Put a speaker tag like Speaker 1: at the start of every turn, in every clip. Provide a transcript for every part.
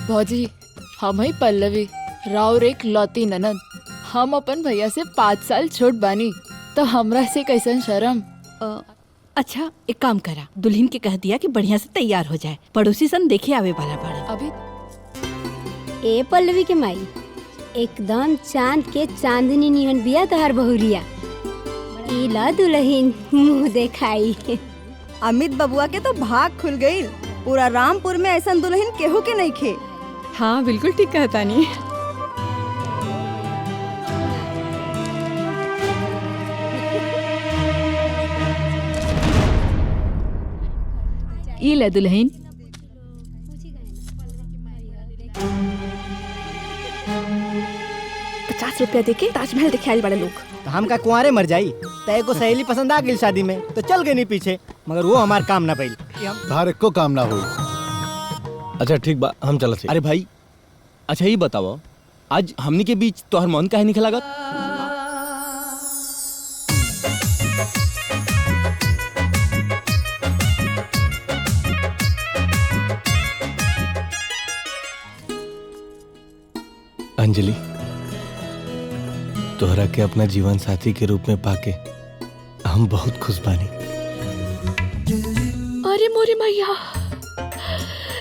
Speaker 1: भौजी, हम ही पल्लवी, राउर एक लौती ननद। हम अपन भैया से 5 साल छोट बानी, तो हमरा से कैसन शर्म।
Speaker 2: अच्छा एक काम करा, दुल्हन के कह दिया कि बढ़िया से तैयार हो जाए, पड़ोसी सन देखे आवे वाला बड़ा।
Speaker 1: अभी
Speaker 3: ए पल्लवी के माई, एकदम चांद के चांदनी निहन बिया तहर बहुरिया। इला दुल्हन मुँह देखाई।
Speaker 4: अमित बबुआ के तो भाग खुल गई। पूरा रामपुर में ऐसा दुल्हन केहू के नहीं खे।
Speaker 5: हाँ बिल्कुल ठीक कहता नहीं।
Speaker 1: ई ले दुल्हन।
Speaker 2: ₹50 देके ताजमहल देखे आए बड़े लोग।
Speaker 6: तो हम का कुंवारे मर जाई। तय को सहेली पसंद आ गई शादी में तो चल गई नहीं पीछे, मगर वो हमार काम ना भइल।
Speaker 7: धारक को काम ना हुई।
Speaker 8: अच्छा ठीक बा, हम चलत। अरे भाई, अच्छा ये बताओ, आज हमनी के बीच तोहर मन काहे नहीं लागत? अंजलि, तोहरा के अपना जीवन साथी के रूप में पाके हम बहुत खुश बानी।
Speaker 1: अरे मोरे मैया,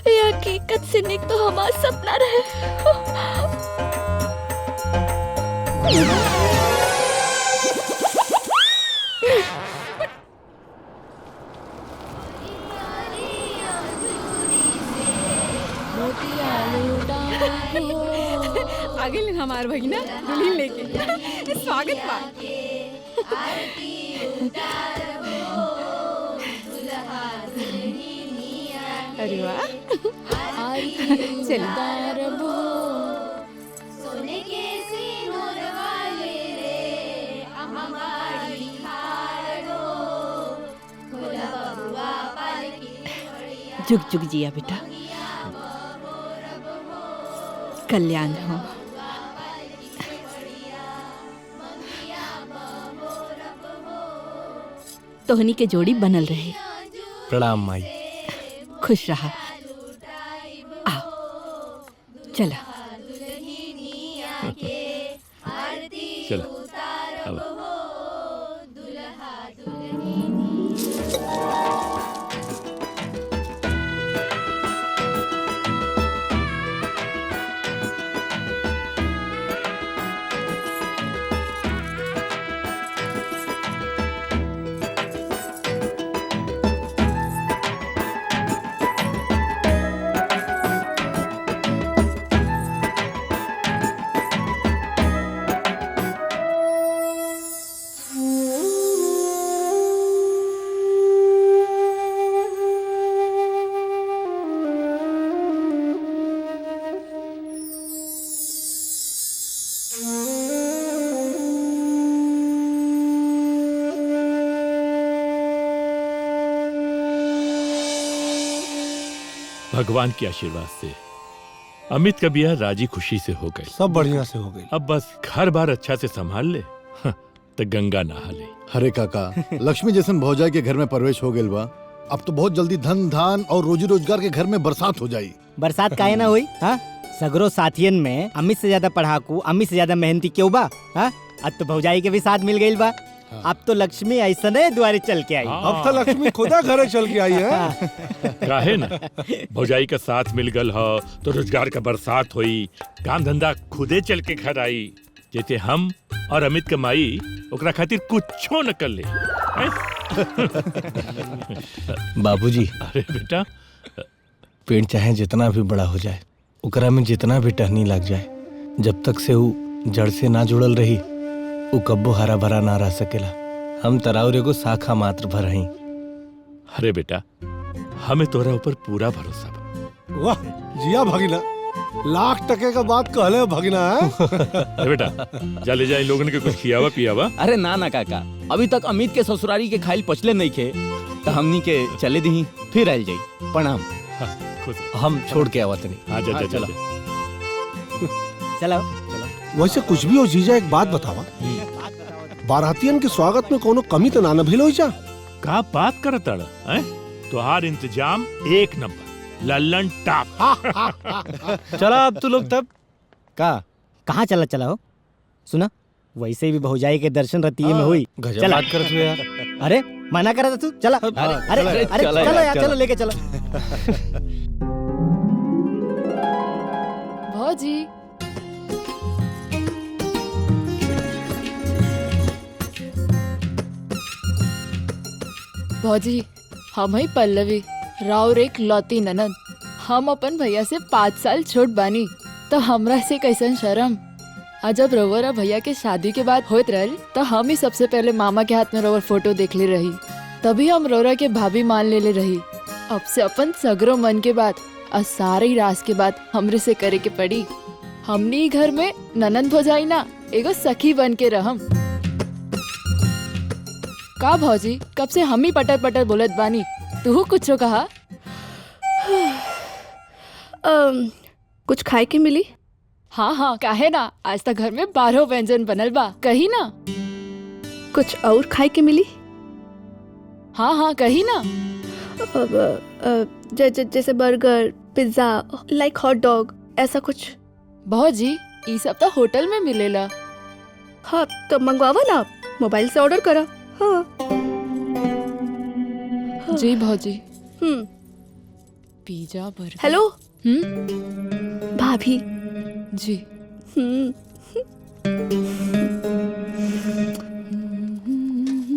Speaker 1: ये हकीकत से निक तो हमारा सपना रहे।
Speaker 5: आगे ले हमार भगिना दुल्हन लेके स्वागत बा। अरे वाह,
Speaker 2: जुग जुग जिया बेटा, कल्याण हो। तोहनी के जोड़ी बनल रहे।
Speaker 8: प्रणाम माई।
Speaker 2: खुश रहा। आओ चला।
Speaker 8: चला
Speaker 9: भगवान के आशीर्वाद से अमित का ब्याह राजी खुशी से हो गई।
Speaker 7: सब बढ़िया से हो गई।
Speaker 9: अब बस घर बार अच्छा से संभाल ले, तो गंगा नहा ले।
Speaker 7: हरे काका, लक्ष्मी जैसन भौजाई के घर में प्रवेश हो गइल बा। अब तो बहुत जल्दी धन धान और रोजी रोजगार के घर में बरसात हो जाई।
Speaker 6: बरसात काहे ना हुई? हाँ, सगरो साथियन में अमित से ज्यादा पढ़ाकू, अमित से ज्यादा मेहनती क्यों बा? हाँ, अब तो भौजाई के भी साथ मिल गई बा। अब तो लक्ष्मी ऐसा नहीं द्वारे चल के आई।
Speaker 7: अब तो लक्ष्मी खुदा घरे चल के आई है।
Speaker 9: काहे ना, भौजाई का साथ मिल गल हो तो रोजगार का बरसात हुई, काम धंधा खुदे चल के घर आई। जैसे हम और अमित के माई ओकरा खातिर कुछो न कर ले।
Speaker 8: बाबूजी,
Speaker 9: अरे बेटा,
Speaker 8: पेड़ चाहे जितना भी बड़ा हो जाए, ओकरा में जितना भी टहनी लग जाए, जब तक से वो जड़ से ना जुड़ल रही, वो कब्बो हरा भरा ना रह सकेला। हम तराउरे को शाखा मात्र भर हई।
Speaker 9: अरे बेटा, हमें तोरा ऊपर पूरा भरोसा बा।
Speaker 7: वाह जिया भगिना, लाख टके का बात कहले भगिना है।
Speaker 9: अरे बेटा, जा ले जाए लोगन के कुछ खियावा पियावा।
Speaker 8: अरे ना ना काका, अभी तक अमित के ससुरारी के खाइल पचले नहीं खे।
Speaker 10: तो हमनी के चले दी फिर आयल जाई। प्रणाम।
Speaker 9: हाँ, खुश रहो।
Speaker 8: हम छोड़ के आवा तनी।
Speaker 9: हाँ, जा, जा, जा,
Speaker 10: चलो।
Speaker 9: जा।
Speaker 6: चलो
Speaker 11: वैसे कुछ भी हो जीजा एक बात बतावा, बारातियन के स्वागत में कोनो कमी तो ना भइल हो जा?
Speaker 9: का बात करत अड़ हैं? तोहार इंतजाम एक नंबर, लल्लन टाप।
Speaker 8: चला अब तू लोग तब
Speaker 6: का कहाँ चला हो? सुना, वैसे भी भौजाई के दर्शन रतिये में हुई।
Speaker 8: गजब
Speaker 6: चला।
Speaker 8: बात करत हुए यार।
Speaker 6: अरे मना करा था तू, चला। अरे अरे अरे
Speaker 8: चला
Speaker 6: चलो
Speaker 8: यार,
Speaker 6: यार,
Speaker 8: चला।
Speaker 6: चलो लेके चलो।
Speaker 1: भौजी भौजी, हम ही पल्लवी, राउर एक लौती ननद। हम अपन भैया से 5 साल छोट बानी, तो हमरा से कैसन शर्म। आज जब रउरा भैया के शादी के बाद होत रहल, तो हम ही सबसे पहले मामा के हाथ में रउर फोटो देख ले रही, तभी हम रउरा के भाभी मान ले रही। अब से अपन सगरो मन के बात और सारी रास के बात हमरे से करे के पड़ी। हमनी घर में ननद भौजाई ना, एगो सखी बन के रहम। का भौजी, कब से हम ही पटर पटर बोलत बानी, तू कुछ कहा?
Speaker 5: कुछ खाए के मिली?
Speaker 1: हाँ हाँ, काहे ना, आज तक घर में 12 व्यंजन बनल बा, कही ना।
Speaker 5: कुछ और खाए के मिली?
Speaker 1: हाँ हाँ, कही ना।
Speaker 5: जैसे बर्गर, पिज्जा, लाइक हॉट डॉग, ऐसा कुछ।
Speaker 1: भौजी, ये सब तो होटल में मिलेला।
Speaker 5: हाँ तो मंगवावा ना, मोबाइल से ऑर्डर करा। हाँ।
Speaker 1: जी भौजी।
Speaker 5: Pizza
Speaker 1: pizza, burger.
Speaker 5: हेलो भाभी
Speaker 1: जी।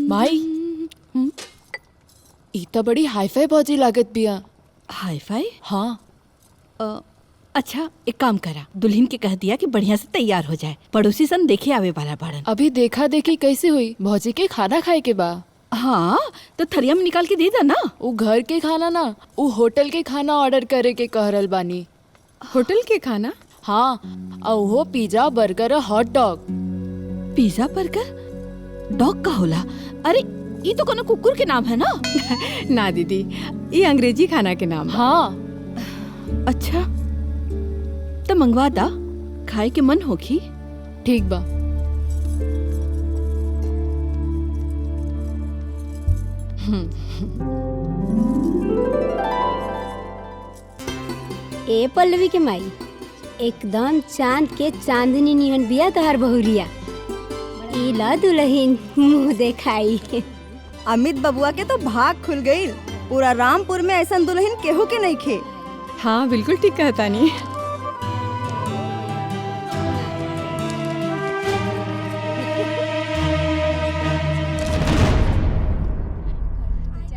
Speaker 1: माई, ई तो बड़ी हाईफाई भौजी लागत बिया।
Speaker 2: Hi fi?
Speaker 1: हाँ।
Speaker 2: अच्छा एक काम करा, दुल्हन के कह दिया कि बढ़िया से तैयार हो जाए, पड़ोसी सन देखे आवे वाला बाड़न।
Speaker 1: अभी देखा देखी कैसे हुई? भौजी के खाना खाए के बा।
Speaker 2: हाँ तो थरिया में निकाल के दे दा ना।
Speaker 1: वो घर के खाना ना, वो होटल के खाना ऑर्डर करे के कह रहल बानी।
Speaker 5: होटल के खाना?
Speaker 1: हाँ, और वो पिज्जा, बर्गर और hot dog.
Speaker 2: Pizza, burger, dog का होला? अरे ये तो कोनो कुकुर के नाम है ना?
Speaker 5: ना दीदी, ये अंग्रेजी खाना के नाम।
Speaker 1: हाँ।
Speaker 2: अच्छा तो मंगवा दा, खाए के मन होगी।
Speaker 1: ठीक बा।
Speaker 3: ए पल्लवी के माई, एकदम चांद के चांदनी निहन बिया तहार बहुरिया। इला दुल्हन मुंह देखाई।
Speaker 4: अमित बबुआ के तो भाग खुल गई। पूरा रामपुर में ऐसा दुल्हन केहू के नहीं खे।
Speaker 5: हाँ बिल्कुल ठीक कहता नहीं।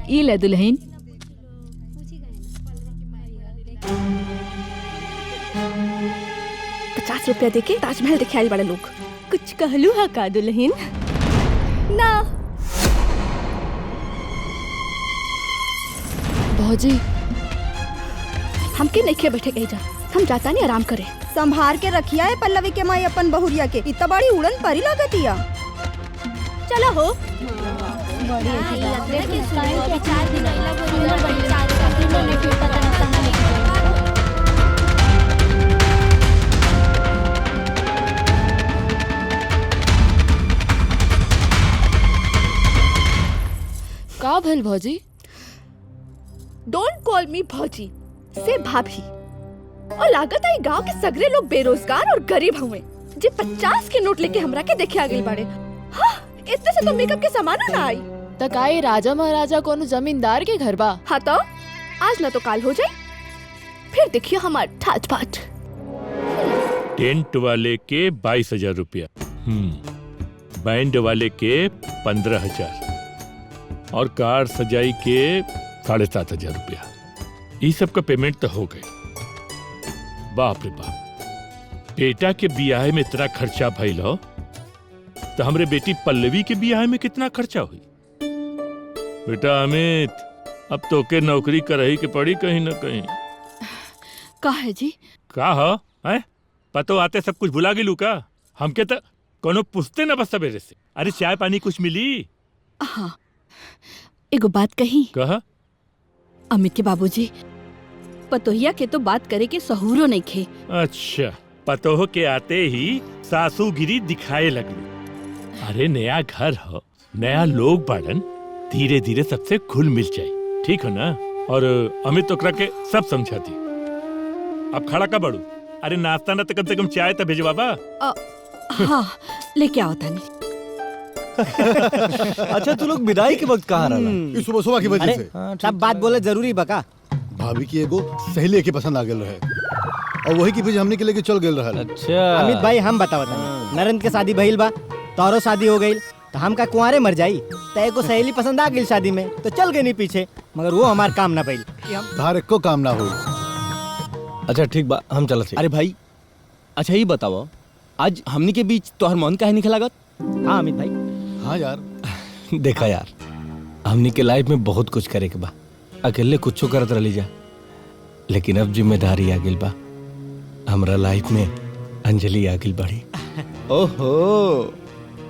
Speaker 2: ई ले दुल्हन।
Speaker 5: ₹50 देके ताजमहल देखे आए बड़े लोग।
Speaker 2: कुछ कहलू हा का दुल्हन?
Speaker 5: ना
Speaker 1: भौजी,
Speaker 5: हमके नहीं खे बैठे कहीं जा, हम जाता नहीं आराम करे।
Speaker 4: संभार के रखिया है पल्लवी के माई अपन बहुरिया के। इतना बड़ी उड़न परी लागतिया।
Speaker 5: चलो हो।
Speaker 1: का भल भौजी?
Speaker 5: डोंट कॉल मी भौजी, से भाभी। और लागत है गांव के सगरे लोग बेरोजगार और गरीब हुए, जे 50 के नोट लेके हमरा के देखे आ गई बाड़े। हाँ, इतने से तो मेकअप के सामान ना आई।
Speaker 1: तकाई राजा महाराजा कोनो जमींदार के घर बा।
Speaker 5: हाँ तो आज ना तो काल हो जाए, फिर देखिए हमार ठाट बाट।
Speaker 9: टेंट वाले के 22,000 रुपया, बैंड वाले के 15,000 और कार सजाई के 7,500 रुपया। ये सब का पेमेंट तो हो गए। बाप रे बाप, बेटा के बियाह में इतना खर्चा भइल हो, तो हमरे बेटी पल्लवी के बियाह में कितना खर्चा हुई? बेटा अमित, अब तो के नौकरी करही के पड़ी कहीं न कहीं।
Speaker 2: का है जी?
Speaker 9: का हो हैं? पतो आते सब कुछ भुला गेलू का? हमके तो कोनो पूछते न बस सवेरे से। अरे चाय पानी कुछ मिली?
Speaker 2: हाँ एगो बात कही।
Speaker 9: कहा?
Speaker 2: अमित के बाबूजी पतोहिया के तो बात करे के सहूरो नहीं खे।
Speaker 9: अच्छा, पतोह के आते ही सासूगिरी दिखाए लगली। अरे नया घर हो, नया लोग बाड़न, धीरे धीरे सबसे घुल मिल जाए, ठीक हो ना? और अमित ओकरा के सब समझाती। अब खड़ा का बड़ू? अरे नाश्ता ना तो कम से कम चाय तो भेजवाबा।
Speaker 2: हाँ लेके आओ तानी।
Speaker 8: अच्छा तू लोग विदाई के वक्त कहाँ रहला?
Speaker 7: इस सुबह सुबह की वजह
Speaker 6: अरे
Speaker 7: से
Speaker 6: सब बात बोले जरूरी बका।
Speaker 7: भाभी की एगो सहेली के पसंद आ गेल रहे और वही की पीछे हमने के लेके चल गेल रहा।
Speaker 8: अच्छा
Speaker 6: अमित भाई हम बतावत हनी, नरेंद्र के शादी भइल बा, तोरो शादी हो गई, तो हम का कुंवारे मर जाई। तय को सहेली पसंद आ गई शादी में तो चल गई नहीं पीछे, मगर वो हमार काम ना भइल।
Speaker 7: धार को काम ना हो।
Speaker 8: अच्छा ठीक बा, हम चलत
Speaker 10: अरे भाई अच्छा ये बताओ, आज हमनी के बीच तोहर मन काहे नहीं लागत?
Speaker 6: हाँ अमित भाई।
Speaker 7: हाँ यार,
Speaker 8: देखा यार, हमनी के लाइफ में बहुत कुछ करे के बा, अकेले कुछो करत रह जा, लेकिन अब जिम्मेदारी आ गई बा। हमरा लाइफ में अंजलि आ गई बड़ी।
Speaker 10: ओहो,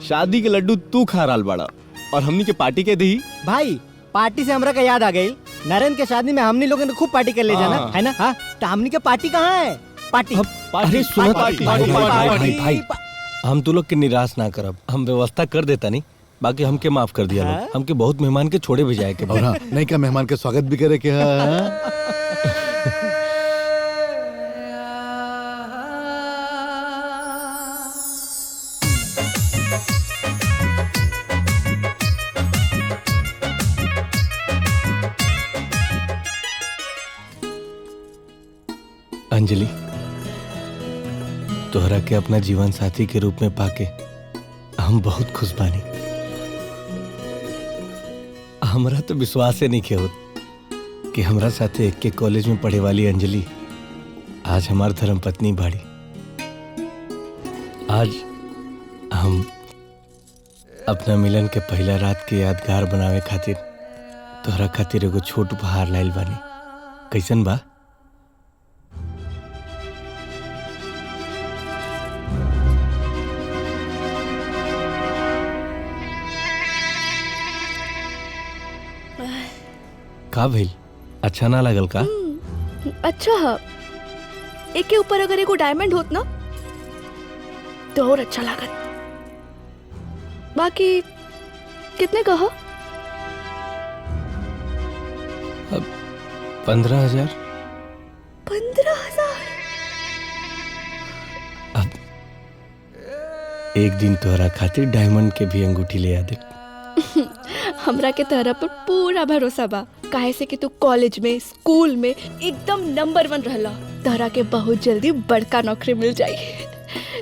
Speaker 10: शादी के लड्डू तू खा रहा बड़ा और हमनी के पार्टी के दी।
Speaker 6: भाई पार्टी से हमरा का याद आ गई, नरेंद्र के शादी में हमनी लोगों ने खूब पार्टी कर ले जाना है ना? हाँ तो हमनी के पार्टी कहाँ है? पार्टी
Speaker 8: अरे सुनो भाई, हम तू लोग के निराश ना करब, हम व्यवस्था कर देता नहीं, बाकी हमके माफ कर दिया लोग। हमके बहुत मेहमान के छोड़े भेजाए के
Speaker 7: और हाँ, नहीं का मेहमान के स्वागत भी करे के हाँ।
Speaker 8: अंजलि, तोहरा के अपना जीवन साथी के रूप में पाके हम बहुत खुश बानी। हमरा तो विश्वास ही नहीं के होत कि हमरा साथे एक के कॉलेज में पढ़े वाली अंजलि आज हमार धर्म पत्नी बाड़ी। आज हम अपना मिलन के पहला रात के यादगार बनावे खातिर तोहरा खातिर एगो छोट उपहार लाइल बानी। कैसन बा? का भइल, अच्छा ना लगल का?
Speaker 5: अच्छा, एक के ऊपर अगर एगो डायमंड होत ना तो और अच्छा लागत। बाकी कितने कहो?
Speaker 8: 15,000।
Speaker 5: 15,000?
Speaker 8: अब एक दिन तोहरा खातिर डायमंड के भी अंगूठी ले आ दे।
Speaker 5: हमरा के तोहरा पर पूरा भरोसा बा, काहे से कि तू कॉलेज में स्कूल में एकदम नंबर 1 रहला। तोहरा के बहुत जल्दी बड़का नौकरी मिल जाई।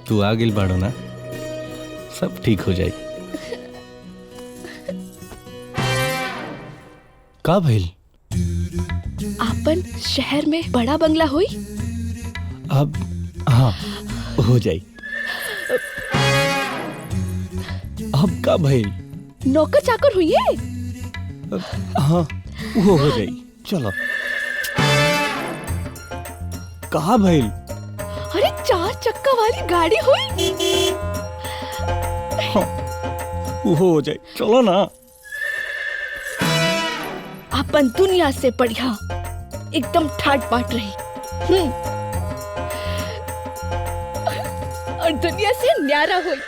Speaker 8: तू आ गिल बाड़ो ना, सब ठीक हो जाई। का भइल?
Speaker 5: आपन शहर में बड़ा बंगला हुई?
Speaker 8: अब हाँ हो जाई। अब का भइल?
Speaker 5: नौकर चाकर हुई है?
Speaker 8: हाँ वो हो जाई। चलो। कहाँ भइल?
Speaker 5: अरे 4 चक्का वाली गाड़ी हुई?
Speaker 8: हाँ, वो हो जाई। चलो ना।
Speaker 5: अपन दुनिया से बढ़िया एकदम ठाट बाट रही और दुनिया से न्यारा हुई।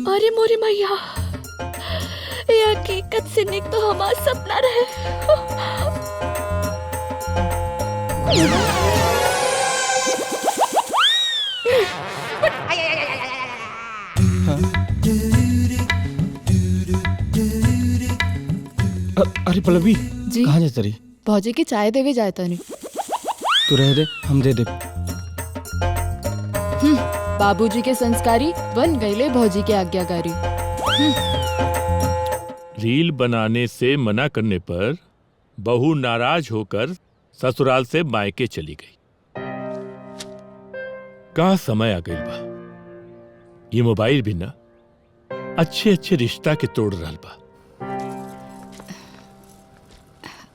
Speaker 5: अरे मोरी मैया, ये हकीकत से निक तो हमारा सपना रहे।
Speaker 8: अरे पल्लवी
Speaker 1: जी
Speaker 8: कहाँ जाता रही?
Speaker 1: भौजी की चाय देवे जाता नहीं।
Speaker 8: तू रह दे, हम दे दे।
Speaker 1: बाबूजी के संस्कारी बन गईले भौजी के आज्ञाकारी।
Speaker 9: रील बनाने से मना करने पर बहू नाराज होकर ससुराल से मायके चली गई। का समय आ गई बा। ये मोबाइल भी ना अच्छे अच्छे रिश्ता के तोड़ रहल बा।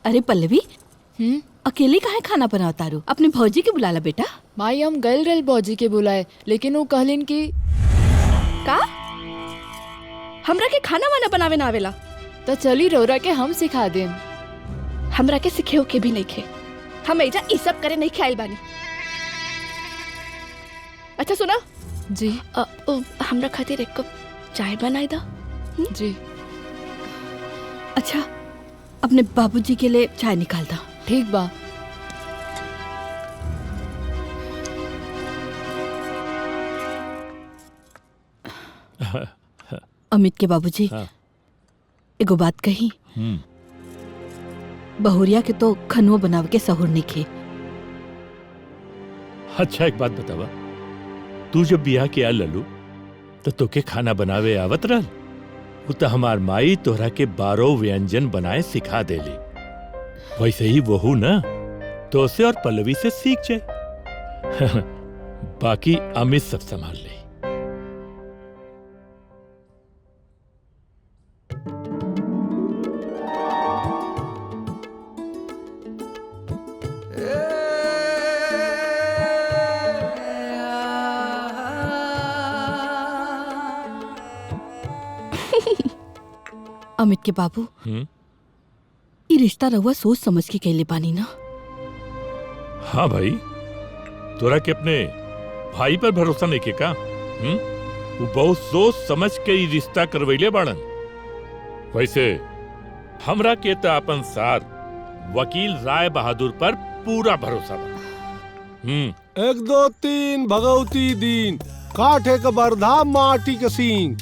Speaker 2: अरे पल्लवी, अकेले काहे खाना बनावता रू? अपने भौजी के बुलाला बेटा।
Speaker 1: माई हम गल रल भौजी के बुलाए, लेकिन वो कहलिन कि
Speaker 5: का हमरा के खाना वाना बनावे ना आवेला।
Speaker 1: तो चली रौरा के हम सिखा देम।
Speaker 5: हमरा के सिखेओ के भी नहीं खे, हम एजा ई सब करे नहीं खाइल बानी। अच्छा सुना
Speaker 1: जी,
Speaker 5: हमरा खातिर एक कप चाय बनाई दा।
Speaker 1: जी
Speaker 2: अच्छा, अपने बाबूजी के लिए चाय निकाल दा।
Speaker 1: ठीक बा।
Speaker 2: अमित के बाबूजी, एगो बात कही। बहुरिया के तो खनुआ बनाव के सहूर नहीं खे।
Speaker 9: अच्छा एक बात बतावा, तू जब बियाह के आल ललू तो तोके खाना बनावे आवत रहल? वो तो हमार माई तोहरा के 12 व्यंजन बनाए सिखा देली। वैसे ही वहू ना तो से और पल्लवी से सीख जाए। बाकी अमित सब संभाल ले।
Speaker 2: अमित के बाबू, ये रिश्ता रहुआ सोच समझ के कैले बानी ना?
Speaker 9: हाँ भाई, तोरा के अपने भाई पर भरोसा नहीं के का? वो बहुत सोच समझ के ही रिश्ता करवैले बाड़न। वैसे हमरा के तो अपन सार वकील राय बहादुर पर पूरा भरोसा बा।
Speaker 11: 1 2 3 भगवती दीन, काठे का बरधा माटी के सींग,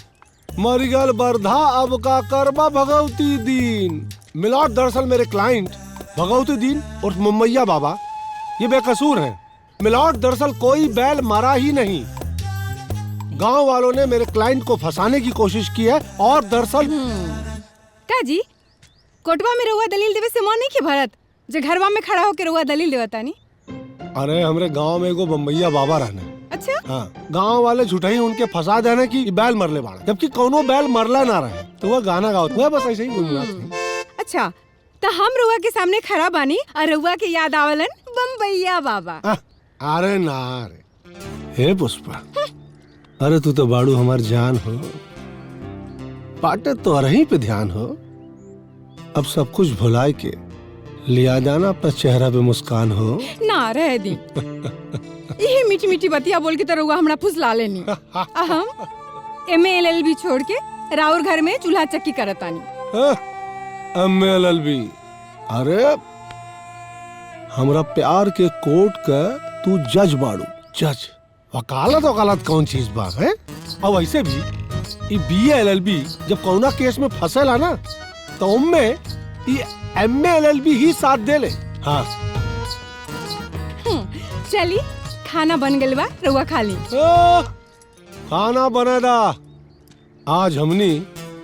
Speaker 11: मरिगल बरधा अब का करबा भगवती दीन। मिलॉर्ड, दरअसल मेरे क्लाइंट भगवती दीन और मुम्मैया बाबा ये बेकसूर हैं। मिलॉर्ड, दरअसल कोई बैल मारा ही नहीं। गांव वालों ने मेरे क्लाइंट को फंसाने की कोशिश की है और दरअसल
Speaker 4: का जी, कोटवा में रहुआ दलील देवे से मन नहीं के भरत, जो घरवा में खड़ा होकर रहुआ दलील देवतानी।
Speaker 11: अरे हमरे गांव में एगो बम्बैया बाबा रहने।
Speaker 4: अच्छा,
Speaker 11: हाँ, गांव वाले झूठा ही उनके फंसा देने की बैल मरले बाड़ा, जबकि कोनो बैल मरला ना रहे। तो वह गाना गाओ, वह बस ऐसे ही गुनगुनाते।
Speaker 4: अच्छा, तो हम रहुआ के सामने खड़ा बानी और रहुआ के याद आवलन बम्बैया बाबा।
Speaker 11: अरे ना रे, हे पुष्पा, अरे तू तो बाड़ू हमार जान हो, पाटे तो अरही पे ध्यान हो। अब सब कुछ भुलाए के लिया जाना अपना चेहरा पे मुस्कान हो।
Speaker 4: ना रह दी, यही मीठी मीठी बतिया बोल के तो रहुआ हमरा फुसला लेनी। हम MA-LLB छोड़ के राउर घर में चूल्हा चक्की करतानी।
Speaker 11: MA-LLB, अरे हमरा प्यार के कोर्ट का तू जज बाड़ू, जज। वकालत वकालत कौन चीज बा है? और वैसे भी ये BA-LLB जब कौना केस में फंसेला ना, तो उनमें ये MA-LLB ही साथ दे ले। हाँ
Speaker 4: चली, खाना बन गइल बा, रहुआ खा ली।
Speaker 11: खाना बने दा, आज हमनी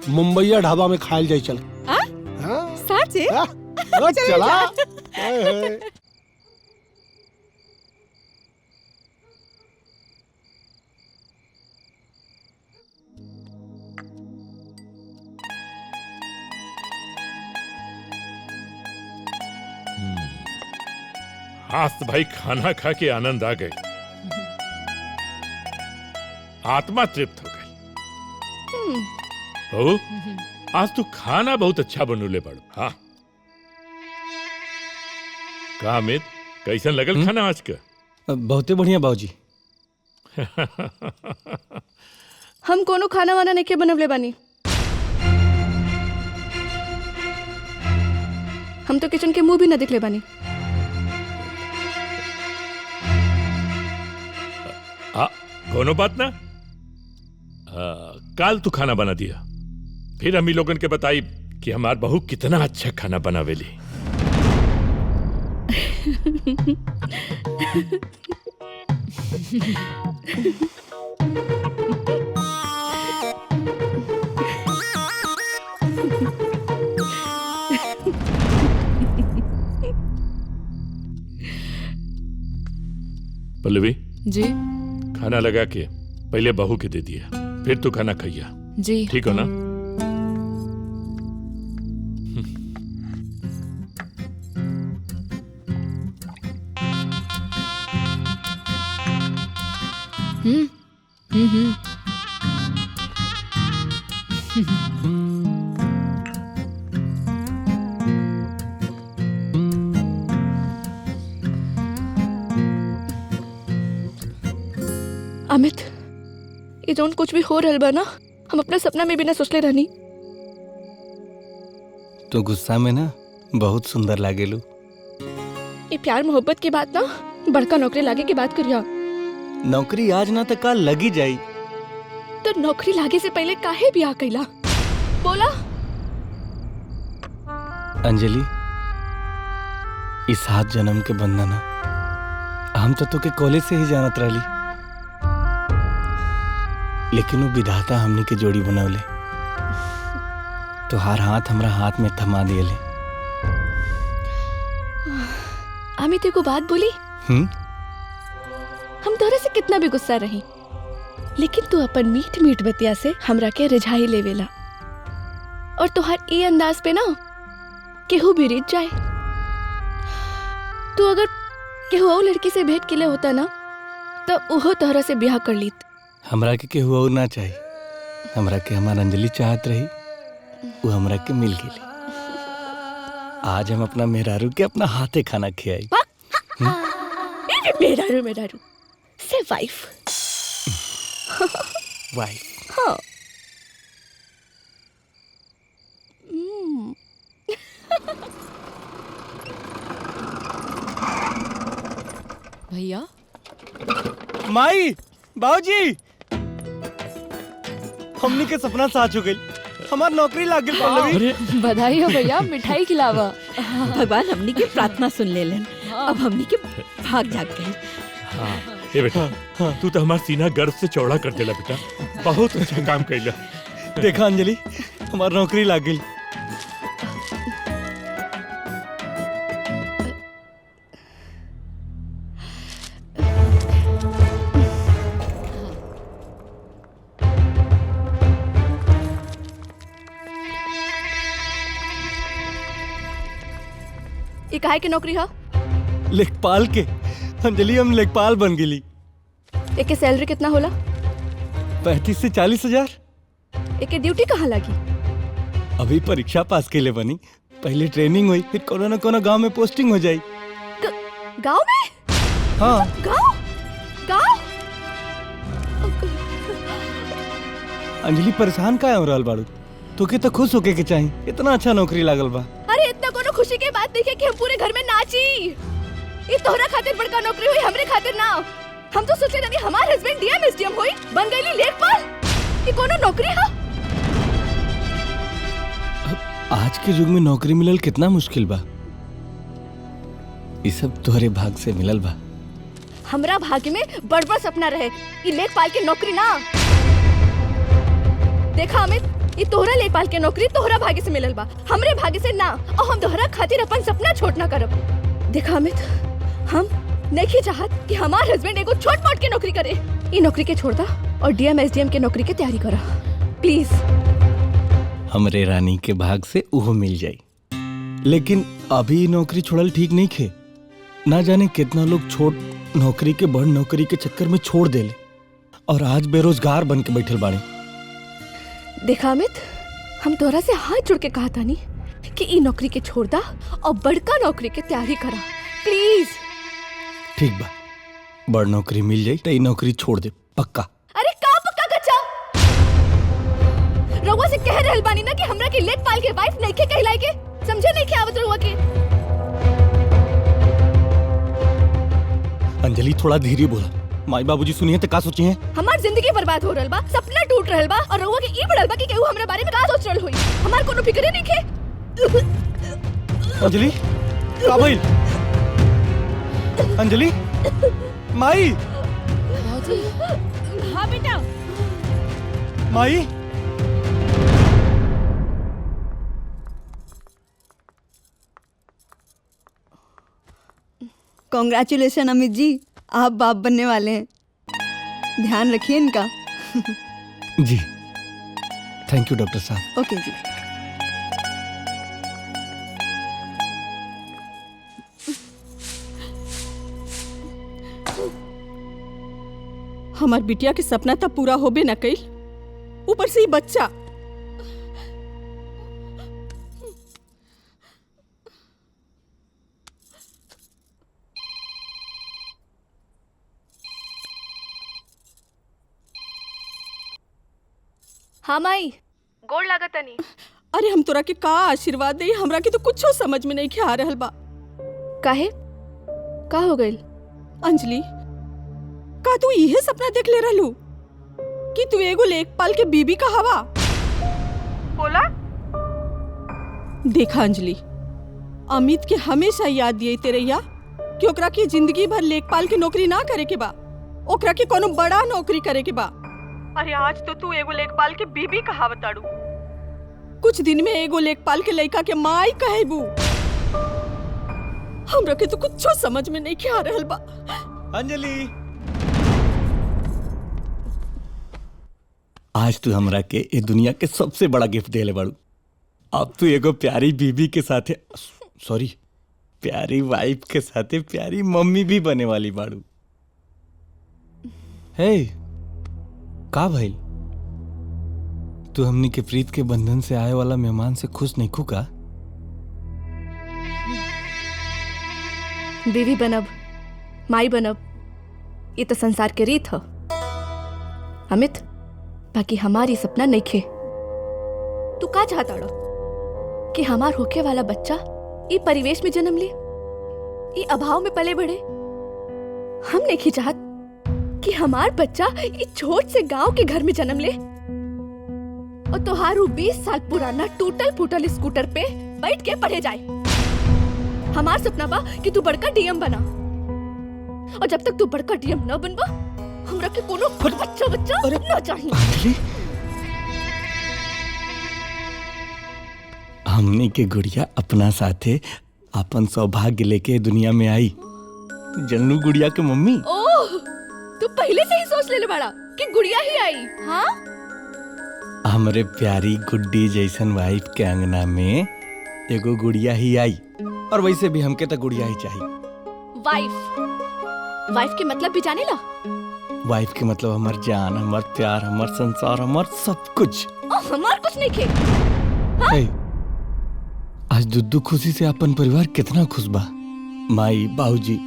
Speaker 11: मुंबईया ढाबा में खाइल जाई। चल
Speaker 4: साचे?
Speaker 11: चला।
Speaker 9: आज तो भाई खाना खा के आनंद आ गए, आत्मा तृप्त हो गई। बहू, आज तू खाना बहुत अच्छा बनूले पड़ो। हाँ, का अमित, कैसन लगल खाना आज का?
Speaker 6: बहुते बढ़िया बाबूजी।
Speaker 5: हम कोनो खाना वाना नहीं के बनवले बानी। हम तो किचन के मुंह भी न दिखले बानी।
Speaker 9: कोनो बात ना, काल तू खाना बना दिया, फिर हम ही लोगन के बताई कि हमार बहू कितना अच्छा खाना बनावेली। पल्लवी
Speaker 1: जी,
Speaker 9: खाना लगा के पहले बहू के दे दिया, फिर तू खाना खाइया।
Speaker 1: जी
Speaker 9: ठीक हो ना?
Speaker 1: हम्म हम्म
Speaker 5: अमित, ये जौन कुछ भी हो रहल बा ना, हम अपना सपना में भी ना सोचले रहनी।
Speaker 8: तो गुस्सा में ना बहुत सुंदर लागेलू।
Speaker 5: ये प्यार मोहब्बत की बात ना बड़का नौकरी लागे की बात करिया।
Speaker 8: नौकरी आज ना तो कल लगी जाई।
Speaker 5: तो नौकरी लागे से पहले काहे ब्याह कैला? बोला।
Speaker 8: अंजलि, इस 7 जन्म के बंधन हम तो के कॉलेज से ही जानत रहली, लेकिन वो विधाता हमनी के जोड़ी बनौले। तोहार हाथ हमरा हाथ में थमा दिए।
Speaker 5: अमित को बात बोली। हम तोरे से कितना भी गुस्सा रही, लेकिन तू अपन मीठ मीठ बतिया से हमरा के रिझाई लेवेला। और तोहार ये अंदाज पे ना केहू भी रिझ जाए। तू अगर केहू और लड़की से भेंट के लिए होता ना, तो उहो तोहरा से ब्याह कर लीत।
Speaker 8: हमरा के केहू और ना चाहिए, हमरा के हमार अंजलि चाहत रही, वो हमरा के मिल गई। आज हम अपना मेहरारू के अपना हाथे खाना खियाई।
Speaker 5: मेहरारू मेहरारू से वाइफ।
Speaker 8: वाइफ।
Speaker 5: हाँ।
Speaker 1: भैया,
Speaker 6: माई, बाबूजी, हमनी के सपना साच हो गई। हमार नौकरी लाग गई पल्लवी।
Speaker 1: बधाई हो भैया, मिठाई खिलावा।
Speaker 2: भगवान हमनी की प्रार्थना सुन ले लेन। अब हमनी के भाग जाग गए।
Speaker 9: हाँ, ए बेटा, तू तो हमारा सीना गर्व से चौड़ा कर देला बेटा। बहुत अच्छा काम कैला।
Speaker 6: देखा अंजलि, हमार नौकरी लाग गई।
Speaker 5: ये काहे की नौकरी है?
Speaker 6: लेखपाल के। अंजलि, हम लेखपाल बन गेली।
Speaker 5: एक के सैलरी कितना होला?
Speaker 6: 35 से 40 हजार।
Speaker 5: एक के ड्यूटी कहाँ लगी?
Speaker 6: अभी परीक्षा पास के लिए बनी, पहले ट्रेनिंग हुई, फिर कोनो न कोनो गांव में पोस्टिंग हो जाई।
Speaker 5: गांव में?
Speaker 6: हाँ।
Speaker 5: गांव?
Speaker 6: अंजलि, परेशान काहे हो रहल बाड़ू? तोके तो खुश होके के चाही, इतना अच्छा नौकरी लागल बा।
Speaker 5: अरे इतना कोनो खुशी की बात नहीं है कि हम पूरे घर में नाची। ये तोहरा खातिर बड़का नौकरी हुई, हमरे खातिर ना। हम तो सोचे नहीं हमार हस्बैंड डीएम एसडीएम हुई, बन गईली लेखपाल। ये कोनो नौकरी है?
Speaker 8: आज के युग में नौकरी मिलल कितना मुश्किल बा। ये सब तोहरे भाग से मिलल बा।
Speaker 5: हमरा भाग्य में बड़ सपना रहे, ये लेखपाल की नौकरी ना। देखा अमित, ये तोहरा लेखपाल के नौकरी तोहरा भाग्य से मिलल बा, हमरे भाग्य से ना। और हम तोहरा खातिर अपन सपना छोट ना करब। देखा अमित, हम नहीं चाहत कि हमार हस्बैंड एगो छोट मोट के नौकरी करे। ये नौकरी के छोड़ दा और डीएम एसडीएम के नौकरी की तैयारी करा प्लीज।
Speaker 8: हमरे रानी के भाग से उहो मिल जाई, लेकिन अभी नौकरी छोड़ल ठीक नहीं खे। ना जाने कितना लोग छोट नौकरी के बड़ नौकरी के चक्कर में छोड़ देले और आज बेरोजगार बन के बैठल बाड़े।
Speaker 5: देखा अमित, हम तोहरा से हाथ जोड़ के कहा था नी कि ई नौकरी के छोड़ दा और बड़का नौकरी के तैयारी करा प्लीज।
Speaker 8: ठीक बा, बड़ नौकरी मिल जाई तो ई नौकरी छोड़ दे पक्का।
Speaker 5: अरे का पक्का गच्चा? रउआ से कह रहल बानी ना कि हमरा के लेखपाल के वाइफ नहीं के कहलाई के, समझे नहीं के आवत रउआ के?
Speaker 6: अंजलि, थोड़ा धीरे बोला, माई बाबूजी सुनिए तो का सोची हैं?
Speaker 5: हमार जिंदगी बर्बाद हो रहल बा, सपना टूट रहल बा और रउआ के ई बढ़ल बा कि केहू हमरा बारे में का सोच रहल होई। हमार कोनो फिक्र नहीं के।
Speaker 6: अंजलि, का भइल? अंजलि, माई।
Speaker 2: हाँ बेटा।
Speaker 6: माई।
Speaker 12: कॉन्ग्रेचुलेशन अमित जी, आप बाप बनने वाले हैं। ध्यान रखिए इनका।
Speaker 8: जी। थैंक यू डॉक्टर साहब।
Speaker 12: ओके जी।
Speaker 2: हमार बिटिया के सपना तब पूरा होबे न कइल, ऊपर से ही बच्चा।
Speaker 5: हाँ माई, गोड़ लागत नहीं।
Speaker 2: अरे हम तोरा के का आशीर्वाद दे, हमरा के तो कुछो समझ में नहीं आ रहल बा।
Speaker 5: काहे का हो गइल?
Speaker 2: अंजलि, का तू इहे सपना देख ले रहलू कि तू एगो लेखपाल के बीबी का हवा? बोला देखा अंजलि, अमित के हमेशा याद दिए तेरैया कि ओकरा की जिंदगी भर लेखपाल की नौकरी ना करे के बा, ओकरा की कोनो बड़ा नौकरी करे के बा। अरे आज तो तू एगो लेखपाल के बीबी कहा बताड़ू, कुछ दिन में एगो लेखपाल के लड़का के माई कहेबू। हमरा के तो कुछ समझ में नहीं आ रहल बा।
Speaker 8: अंजलि, आज तू हमरा के ए दुनिया के सबसे बड़ा गिफ्ट देले बाड़ू। अब तू एगो प्यारी बीबी के साथे, सॉरी, प्यारी वाइफ के साथे प्यारी मम्मी भी बने वाली बाड़ू। हे, का भाई, तू हमनी के प्रीत के बंधन से आए वाला मेहमान से खुश नहीं खुका?
Speaker 5: बीवी बनब, माई बनब, ये तो संसार के रीत ह अमित, बाकी हमारी सपना नहीं खे। तू का चाहता रो कि हमार होके वाला बच्चा ई परिवेश में जन्म ले, ई अभाव में पले बढ़े? हम नहीं चाहत कि हमार बच्चा ई छोट से गांव के घर में जन्म ले और तोहारू 20 साल पुराना टूटल फूटल स्कूटर पे बैठ के पढ़े जाए। हमार सपना बा कि तू बड़का डीएम बना, और जब तक तू बड़का डीएम न बनबा, हमरा के कोनो बच्चा न चाहिए।
Speaker 8: हमनी के गुड़िया अपना साथे अपन सौभाग्य लेके दुनिया में आई। जन्नू गुड़िया के मम्मी।
Speaker 5: ओह, तू पहले से ही सोच लेले बाड़ा कि गुड़िया ही आई। हाँ,
Speaker 8: हमरे प्यारी गुड्डी जैसन वाइफ के अंगना में एगो गुड़िया ही आई, और वैसे भी हमके तो गुड़िया ही चाहिए।
Speaker 5: वाइफ के मतलब भी जाने ला?
Speaker 8: वाइफ के मतलब हमार जान, हमार प्यार, हमार संसार, हमार सब कुछ।
Speaker 5: हमार कुछ नहीं खे।
Speaker 8: हे, आज दुद्दू खुशी से अपन परिवार कितना खुश बा। माई, बाबूजी,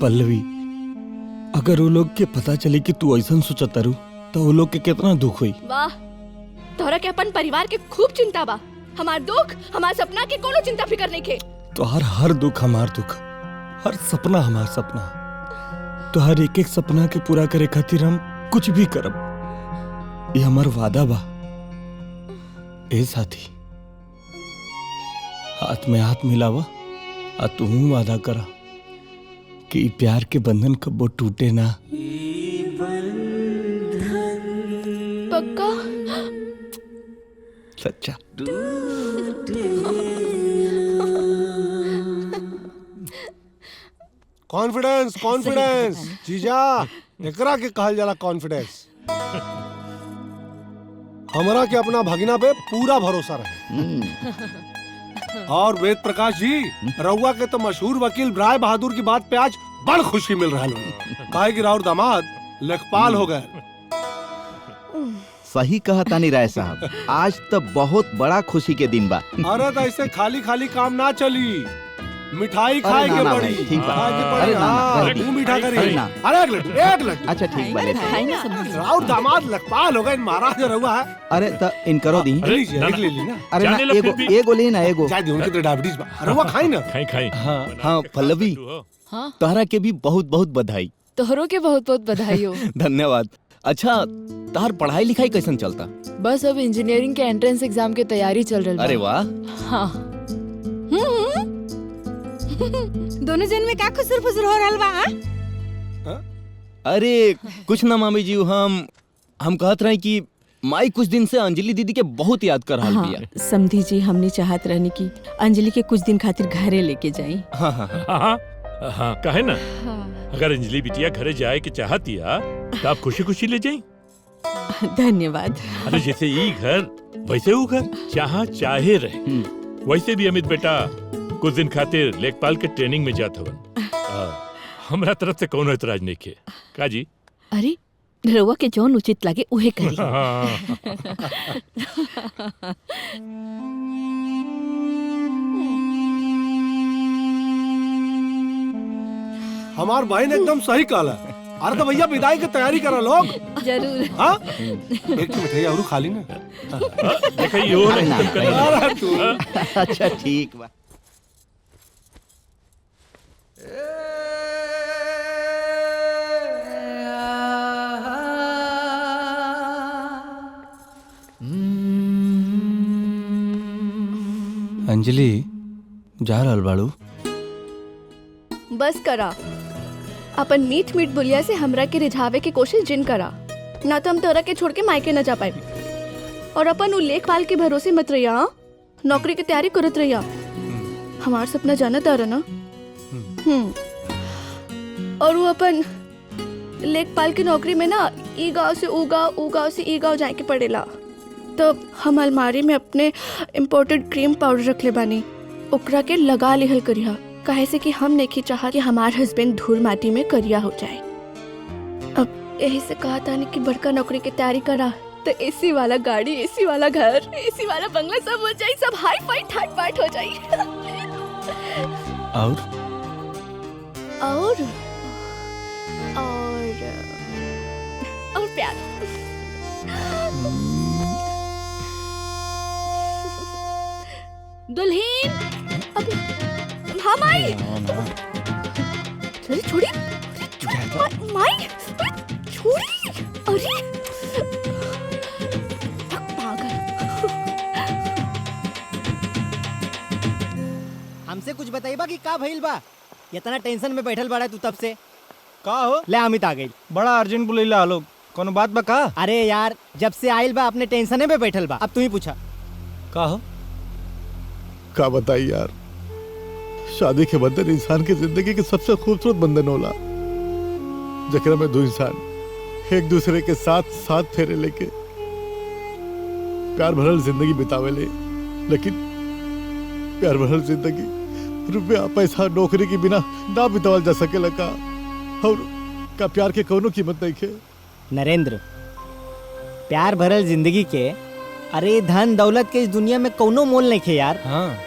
Speaker 8: पल्लवी, अगर वो लोग के पता चले कि तू ऐसा सोचतारू तो वो लोग के कितना दुख हुई।
Speaker 5: वाह, तोहरा के अपन परिवार के खूब चिंता बा। हमार दुख, हमार सपना के कोनो चिंता फिकर नहीं खे।
Speaker 8: तो हर दुख हमार दुख, हर सपना हमार सपना। तो हर एक सपना के पूरा करे खातिर हम कुछ भी करब, ये हमार वादा बा। ए साथी, हाथ में हाथ मिलावा आ तू वादा करा कि प्यार के बंधन कबो टूटे ना।
Speaker 5: पक्का?
Speaker 8: सच्चा।
Speaker 11: कॉन्फिडेंस, कॉन्फिडेंस जीजा, एकरा के कहल जाला कॉन्फिडेंस। हमरा के अपना भगिना पे पूरा भरोसा रहे। और वेद प्रकाश जी, रउआ के तो मशहूर वकील राय बहादुर की बात पे आज बड़ खुशी मिल रहा है। काहे कि राउर दामाद लेखपाल हो गए।
Speaker 13: सही कहा तानी राय साहब, आज तो बहुत बड़ा खुशी के दिन बा।
Speaker 11: अरे तो ऐसे खाली खाली काम ना चली, मिठाई खाए के पड़ी।
Speaker 13: ठीक बा।
Speaker 11: अरे ना, मुंह मीठा करी। अरे एक लड्डू।
Speaker 13: अच्छा ठीक बा, लेते।
Speaker 11: राउर दामाद लेखपाल हो गए, महाराज रउआ है।
Speaker 13: अरे तो इन करो दी।
Speaker 11: ले ली ना।
Speaker 13: अरे ना, एगो ले ना, एगो।
Speaker 11: शायद उनके तो डायबिटीज बा। रउआ खाई ना।
Speaker 9: खाई।
Speaker 13: हाँ पल्लवी,
Speaker 1: हाँ,
Speaker 13: तोहरा के भी बहुत बहुत बधाई।
Speaker 1: तोहरों के बहुत बहुत बधाई हो।
Speaker 13: धन्यवाद। अच्छा, तार पढ़ाई लिखाई कैसन चलता?
Speaker 1: बस अब इंजीनियरिंग के एंट्रेंस एग्जाम की तैयारी चल रही है।
Speaker 13: अरे वाह।
Speaker 1: हाँ।
Speaker 4: दोनों जन में का खुसर फुसर हो रहल बा?
Speaker 13: अरे कुछ ना मामी जी, हम कहत रहे कि माई कुछ दिन से अंजलि दीदी के बहुत याद कर रहा बिया।
Speaker 2: समधी जी, हमने चाहत रहनी कि अंजलि के कुछ दिन खातिर घरे लेके जाई।
Speaker 9: हाँ, कहे ना, अगर अंजलि बिटिया घरे जाए के चाहती है तो आप खुशी खुशी ले जाए।
Speaker 2: धन्यवाद।
Speaker 9: अरे जैसे ई घर वैसे वो घर, जहाँ चाहे रहे। वैसे भी अमित बेटा कुछ दिन खातिर लेखपाल के ट्रेनिंग में जात हवन। हमरा तरफ से कोनो एतराज नहीं के का जी?
Speaker 5: अरे रउआ के जौन उचित लगे उहे करी।
Speaker 11: हमार बहन एकदम सही कहला। अरे तो भैया विदाई की तैयारी करा लोग।
Speaker 5: जरूर।
Speaker 11: हाँ एक तो मिठाई और खा ली ना।
Speaker 9: देखिए हो
Speaker 11: अरे तू
Speaker 6: अच्छा ठीक बा।
Speaker 8: अंजलि जा रहल बाड़ू?
Speaker 5: बस करा अपन मीठ मीठ बुलिया से हमरा के रिझावे की कोशिश जिन करा, ना तो हम तोरा के छोड़ के मायके न जा पाए। और अपन उ लेखपाल के भरोसे मत रहिया। हाँ? नौकरी की तैयारी करत रहिया। हमार सपना जाना तारा ना। और वो अपन लेखपाल की नौकरी में ना ई गांव से ऊ गांव से ई गांव जाए के पड़ेला। तो हम अलमारी में अपने इम्पोर्टेड क्रीम पाउडर रख ले बानी, ओकरा के लगा लिहल करिया। काहे से कि हम नहीं चाहा कि हमार हस्बैंड धूल माटी में करिया हो जाए। अब यही से कहा था कि बड़का नौकरी की तैयारी करा तो एसी वाला गाड़ी, एसी वाला घर, एसी वाला बंगला सब हो जाए, सब हाई फाई ठाट बाट हो जाए। और प्यार। दुल्हीन हाँ माई। चलिए छोड़ी माई, छोड़ी। अरे पागल।
Speaker 6: हमसे कुछ बताइबा कि का भइल बा? इतना टेंशन में बैठल बड़ा तू तब से। का हो? ले अमित आ गई।
Speaker 8: बड़ा अर्जेंट बुलैला लोग। कोनो बात बा का?
Speaker 6: अरे यार जब से आइल बा अपने टेंशन में बैठल बा। अब तू ही पूछा।
Speaker 8: का हो?
Speaker 7: का बताई यार, शादी के बंधन इंसान की जिंदगी के सबसे खूबसूरत बंधन होला, जकरा में दो इंसान एक दूसरे के साथ फेरे लेके प्यार भरल जिंदगी बितावेले। लेकिन प्यार भरल जिंदगी रुपया पैसा नौकरी के बिना ना बितावल जा सकेला का? और का प्यार के कोनो कीमत नहीं के?
Speaker 6: नरेंद्र, प्यार भरल जिंदगी के अरे धन दौलत के इस दुनिया में कोनो मोल नहीं खे यार।
Speaker 8: हाँ।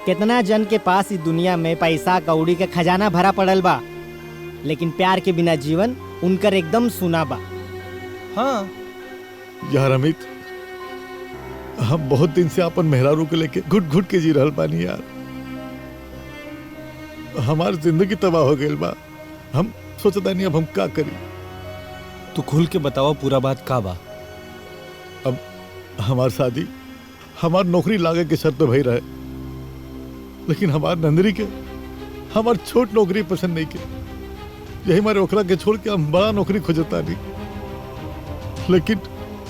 Speaker 6: कितना जन के पास इस दुनिया में पैसा कौड़ी के खजाना भरा पड़ल बा, लेकिन प्यार के बिना जीवन उनकर एकदम सुना बा।
Speaker 8: हाँ
Speaker 7: यार अमित, हम बहुत दिन से अपन मेहरारू को लेके घुट घुट के जी रहल बानी यार। हमार जिंदगी तबाह हो गई बा। हम सोचता नहीं अब हम का करी।
Speaker 8: तू खुल के बताओ पूरा बात का बा?
Speaker 7: अब हमार शादी हमार नौकरी लागे के शर्त पे भई रहे, लेकिन हमार नंदरी के हमार छोट नौकरी पसंद नहीं के। यही हमारे ओखरा के छोड़ के हम बड़ा नौकरी खोजता नहीं, लेकिन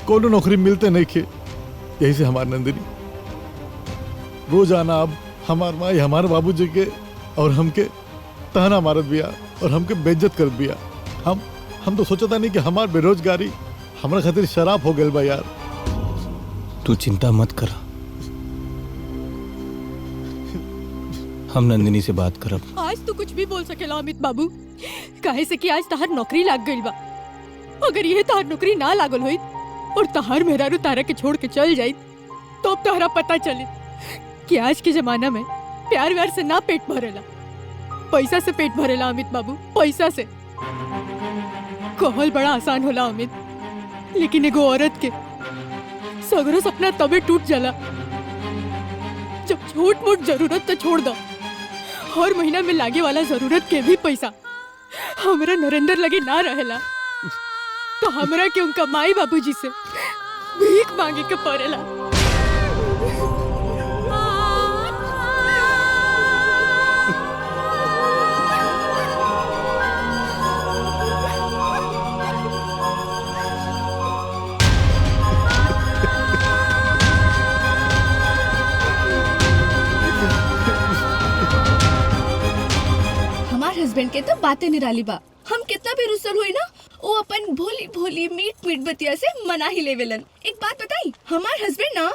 Speaker 7: कोनो नौकरी मिलते नहीं के। यही से हमार नंदनी रोजाना अब हमार माँ हमारे बाबूजी के और हमके ताना मारत बिया और हमके बेइज्जत करत बिया। हम तो सोचता नहीं कि हमार बेरोजगारी हमारा खातिर शराब हो गई बा यार।
Speaker 8: तू चिंता मत कर, हम नंदिनी से बात करब।
Speaker 2: आज तो कुछ भी बोल सकेला अमित बाबू, काहे से कि आज तहार नौकरी लाग गई बा। अगर ये तहार नौकरी ना लागल होई और तहार मेहरारू तारा के छोड़ के चल जाई, तो अब तहरा पता चले कि आज के जमाना में प्यार व्यार से ना पेट भरेला, पैसा से पेट भरेला अमित बाबू, पैसा से। कहल बड़ा आसान होला अमित, लेकिन एगो औरत के सगरो सपना तबे टूट जाला जब छोट मोट जरूरत तो छोड़ दो, हर महीना में लागे वाला जरूरत के भी पैसा हमरा नरेंद्र लगे ना रहेला, तो हमरा के उनका माई बाबूजी से भीख मांगे के पड़ेला।
Speaker 5: हस्बैंड के तो बातें निराली बा। हम कितना भी रुसल हुई ना, वो अपन भोली भोली मीठ मीठ बतिया से मना ही लेवेलन। एक बात बताई, हमार हस्बैंड ना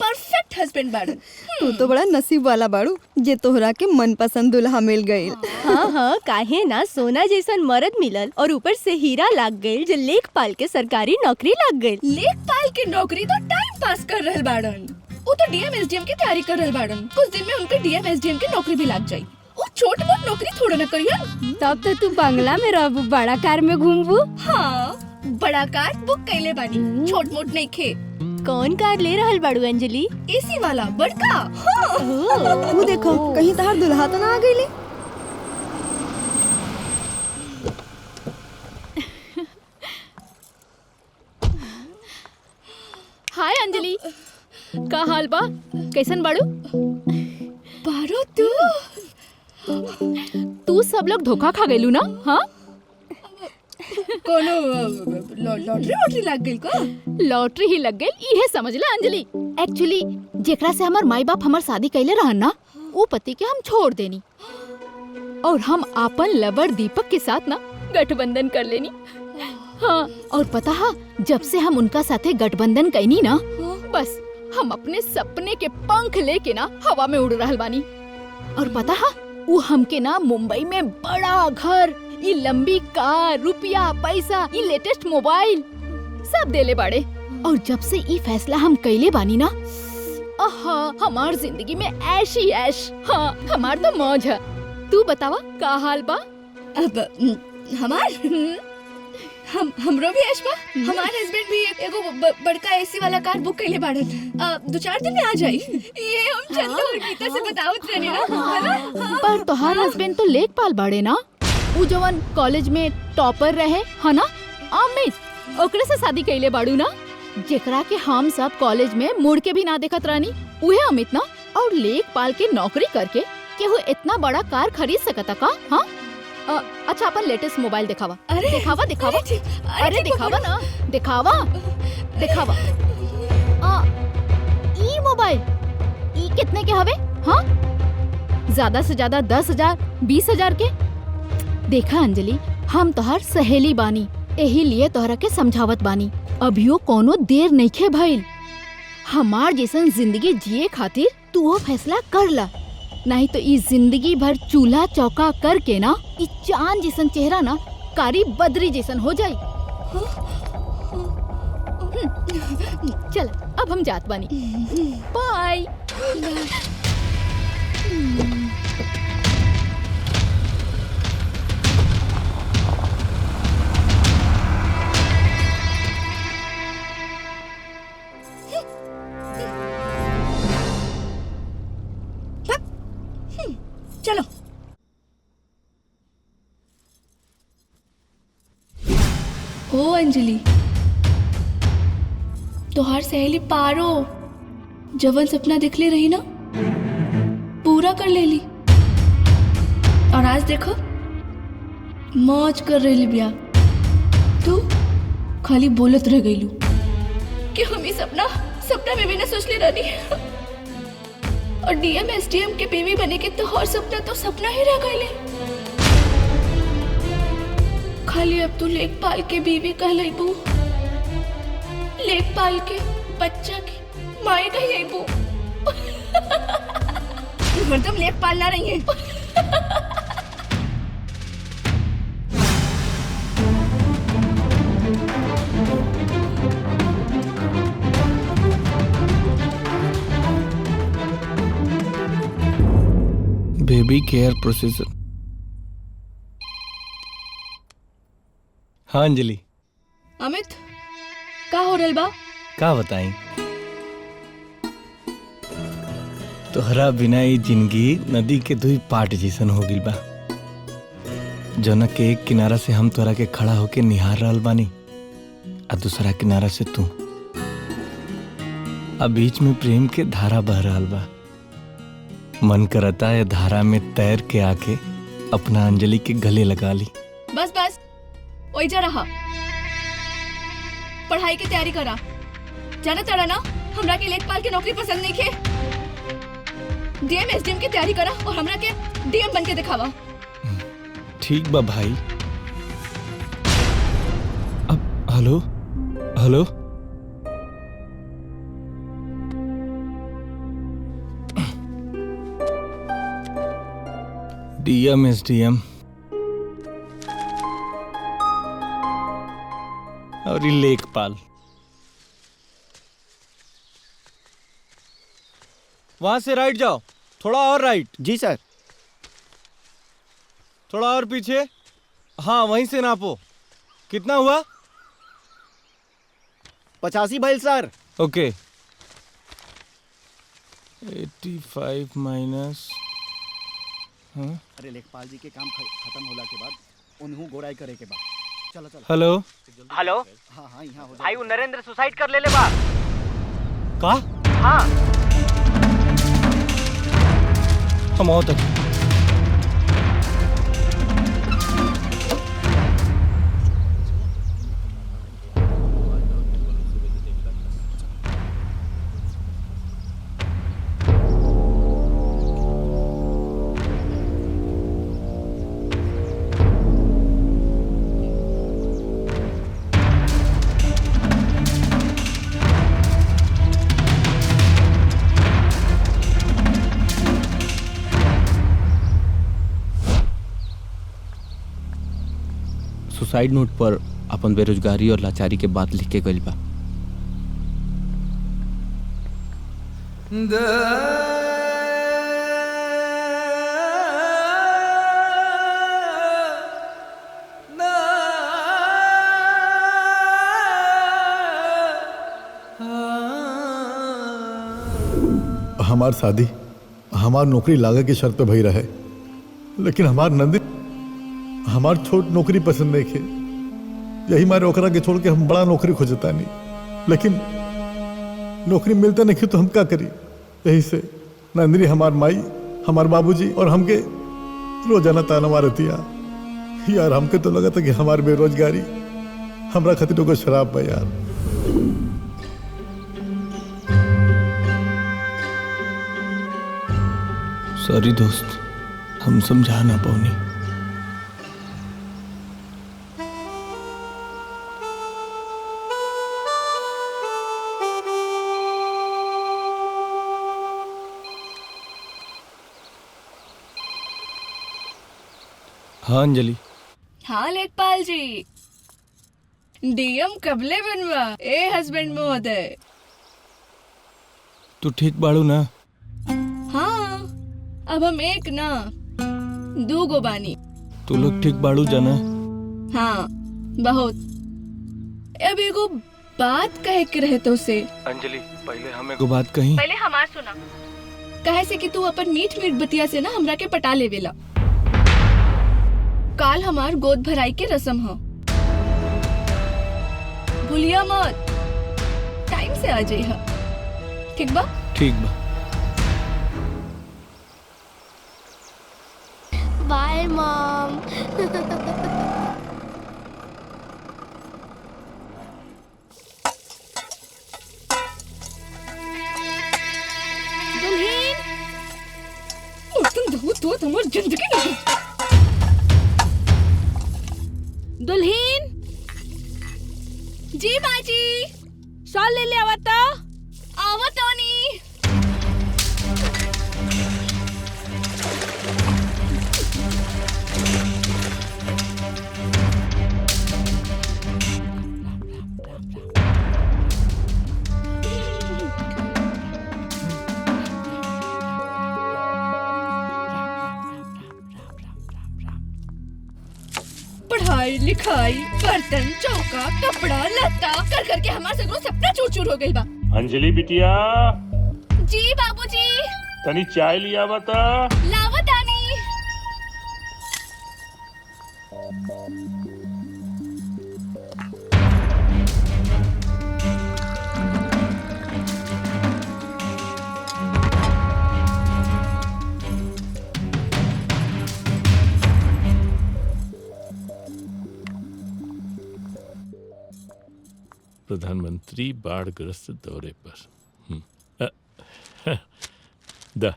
Speaker 5: परफेक्ट हस्बैंड बाड़न।
Speaker 12: तू तो बड़ा नसीब वाला बाड़ू जे तोहरा के मनपसंद दुल्हा मिल गई।
Speaker 14: हाँ हाँ, काहे ना सोना जैसन मर्द मिलल और ऊपर से हीरा लाग गई जो लेखपाल के सरकारी नौकरी लाग गई।
Speaker 5: लेखपाल के नौकरी तो टाइम पास कर रहल बाड़न। वो तो डीएम एसडीएम की तैयारी कर रहल बाड़न। कुछ दिन में उनके डीएम एसडीएम की नौकरी भी लग जाई। वो छोट मोट नौकरी थोड़ा न करियन।
Speaker 3: तब तो तू बंगला में रहबू, बड़ा कार में घूमबू।
Speaker 5: हाँ, बड़ा कार बुक कैले बानी, छोट मोट नहीं खे।
Speaker 14: कौन कार ले रहल बाड़ू अंजलि?
Speaker 5: एसी वाला बड़का। हाँ।
Speaker 12: तू देखो कहीं तहार दुल्हा तो ना आ गईले।
Speaker 1: हाय अंजलि, का हाल बा? कैसन बाड़ू?
Speaker 5: बारो
Speaker 1: तू सब लोग धोखा खा गइलू ना? हाँ,
Speaker 5: कोनो लॉटरी वॉटरी लग गई का?
Speaker 1: लॉटरी ही लग गई इहे समझ ले अंजलि। एक्चुअली जेकरा से हमार माई बाप हमार शादी कैले रहन ना, वो पति के हम छोड़ देनी और हम आपन लवर दीपक के साथ ना गठबंधन कर लेनी। हाँ, और पता है जब से हम उनका साथे गठबंधन कैनी ना, बस हम अपने सपने के पंख लेके ना हवा में उड़ रहल बानी। और पता है वो हमके ना मुंबई में बड़ा घर, ये लंबी कार, रुपया पैसा, ये लेटेस्ट मोबाइल सब देले बाड़े। और जब से ये फैसला हम कैले बानी ना, हमार जिंदगी में ऐश ही ऐश। हाँ, हमार तो मौज है। तू बतावा का हाल बा?
Speaker 5: अब हमरो भी ऐश बा। हमार हस्बैंड भी एगो बड़का एसी वाला कार बुक कैले बाड़न। 2-4 दिन में आ जाई। ये हम चंदा और गीता से बतावत रहनी ना।
Speaker 1: पर तोहार हस्बैंड तो लेखपाल बाड़े ना, वो जवन कॉलेज में टॉपर रहे है ना, अमित, ओकरे से शादी कैले बाड़ू ना, जेकरा के हम सब कॉलेज में मुड़ के भी ना देखत रहनी, उहे अमित ना। और लेखपाल के नौकरी करके के वो इतना बड़ा कार खरीद सकता का? हाँ, अच्छा अपन लेटेस्ट मोबाइल दिखावा।
Speaker 5: अरे
Speaker 1: दिखावा दिखावा, अरे दिखावा ना, दिखावा दिखावा। ई मोबाइल ई कितने के हवे? हाँ, ज्यादा से ज्यादा 10,000 20,000 के। देखा अंजलि, हम तोहर सहेली बानी, यही लिए तोहरा के समझावत बानी। अभियो कोनो देर नहीं खे भइल। हमार जैसन जिंदगी जिए खातिर तू वो फैसला कर ला, नहीं तो इस जिंदगी भर चूल्हा चौका करके ना इस चांद जैसन चेहरा ना कारी बदरी जैसन हो जाई। चल अब हम जात बानी, बाय।
Speaker 5: चलो। ओ अंजलि, तोहार सहेली पारो जवन सपना दिखले रही ना, पूरा कर लेली। और आज देखो मौज कर रही बिया। तू खाली बोलत रह गईलू कि हम ये सपना में भी ना सोच ले रही। और डीएम एसडीएम के बीवी बने के तो और सपना तो सपना ही रह गए। खाली अब तू लेखपाल के बीवी कहलाइबू, लेखपाल के बच्चा की माए कहलाइबू। हरदम लेखपाल ना रही है।
Speaker 8: Baby care procedure. हाँ अंजलि,
Speaker 5: अमित का हो रहल बा?
Speaker 8: का बताई, तोहरा बिना ये जिंदगी नदी के दुई पाट जैसन हो गइल बा। जौना के एक किनारा से हम तोरा के खड़ा होके निहार रहल बानी, आ दूसरा किनारा से तू। अब बीच में प्रेम के धारा बह रहल बा। मन करता है धारा में तैर के आके अपना अंजलि के गले लगा ली।
Speaker 5: बस बस ओइजा रहा, पढ़ाई की तैयारी करा। जाना तड़ा ना, हमरा के लेखपाल की नौकरी पसंद नहीं खे। डीएम एसडीएम की तैयारी करा और हमरा के डीएम बन के दिखावा।
Speaker 8: ठीक बा भाई। हेलो हेलो डीएम एसडीएम और ये लेखपाल, वहां से राइट जाओ, थोड़ा और राइट।
Speaker 6: जी सर।
Speaker 8: थोड़ा और पीछे, हाँ वहीं से नापो। कितना हुआ?
Speaker 6: 85 भाई सर।
Speaker 8: ओके 85 माइनस, हाँ
Speaker 6: अरे लेखपाल जी के काम खत्म होला के बाद उन्हों गोड़ाई करे के बाद चलो चलो।
Speaker 8: Hello
Speaker 6: hello. हाँ हाँ यहाँ हो
Speaker 15: भाई वो नरेंद्र सुसाइड कर ले बा।
Speaker 8: का?
Speaker 15: हाँ
Speaker 8: हम आओ तक।
Speaker 13: सुसाइड नोट पर अपन बेरोजगारी और लाचारी के बात लिख के गइल बा।
Speaker 7: हमार शादी हमार नौकरी लागे की शर्त पे भई रहे, लेकिन हमार नंदी हमार छोट नौकरी पसंद नहीं खे। यही मारे ओकरा के छोड़ के हम बड़ा नौकरी खोजता नहीं, लेकिन नौकरी मिलता नहीं तो हम क्या करी। यही से नंदिनी हमार माई हमार बाबूजी और हमके रोजाना ताना मारती यार। हमके तो लगा था कि हमार बेरोजगारी हमरा खातिर को शराब बा यार।
Speaker 8: सॉरी दोस्त, हम समझा ना पाऊनी। हाँ अंजलि।
Speaker 5: हाँ लेखपाल जी, डीएम कबले बनवा ए हस्बैंड महोदय।
Speaker 8: तू ठीक बाड़ू ना?
Speaker 5: हाँ अब हम एक ना 2 गो बानी।
Speaker 8: तू लोग ठीक बाड़ू जाना?
Speaker 5: हाँ बहुत। अब एगो बात कहे के रहे तो से।
Speaker 8: अंजलि पहले हमें को बात कही।
Speaker 5: पहले हमार सुना। कहे से कि तू अपन मीठ मीठ बतिया से ना हमरा के पटा लेवेला। काल हमार गोद भराई के रस्म हो, भूलिया मत। टाइम से आ जाइहा, ठीक बा?
Speaker 8: ठीक बा।
Speaker 3: Bye mom.
Speaker 5: दुल्हन, तुम दो तो हमारी जिंदगी नहीं। दुल्हन जी बाजी, शॉल ले ले आवता। आवतोनी। पढ़ाई लिखाई बर्तन चौका कपड़ा लत्ता कर करके हमारे सगरो सपना चूर चूर हो गई बा।
Speaker 9: अंजलि बिटिया।
Speaker 5: जी बाबूजी।
Speaker 9: तनी चाय लिया बता।
Speaker 5: लावतानी।
Speaker 9: प्रधानमंत्री बाढ़ग्रस्त दौरे पर। द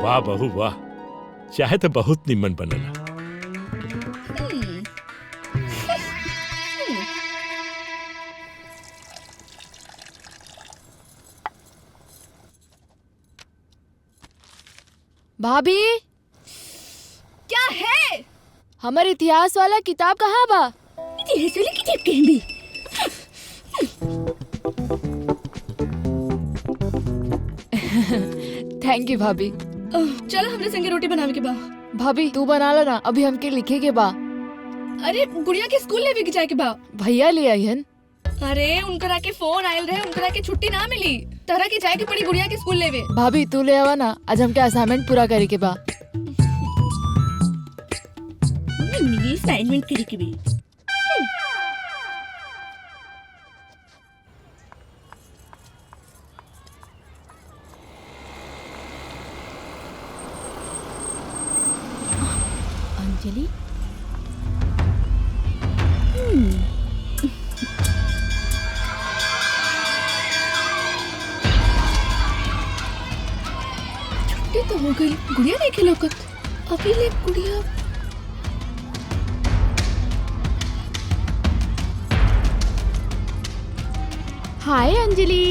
Speaker 9: वाह बहू वाह, चाहे तो बहुत निमन बनला।
Speaker 1: भाभी
Speaker 5: क्या है?
Speaker 1: हमारे इतिहास वाला किताब कहाँ बा?
Speaker 5: इतिहास वाली किताब कहीं भी?
Speaker 1: थैंक यू भाभी।
Speaker 5: चलो हमने संगे रोटी बनावे के बा।
Speaker 1: भाभी तू बना ला ना, अभी हमके लिखे के बा।
Speaker 5: अरे गुड़िया के स्कूल लेवे के जाए के बा।
Speaker 1: भैया ले आई हन।
Speaker 5: अरे उनकरा के फोन आयल रहे, उनकरा के छुट्टी ना मिली, तरह के जाए के पड़ी गुड़िया के स्कूल लेवे।
Speaker 1: भाभी तू ले आवा ना, आज हमके असाइनमेंट पूरा करे के बा।
Speaker 5: ये असाइनमेंट करे के भी।
Speaker 14: अंजलि
Speaker 5: छुट्टी तो हो गई, गुड़िया नहीं खिलौकत। अभी ले गुड़िया।
Speaker 14: हाय अंजलि।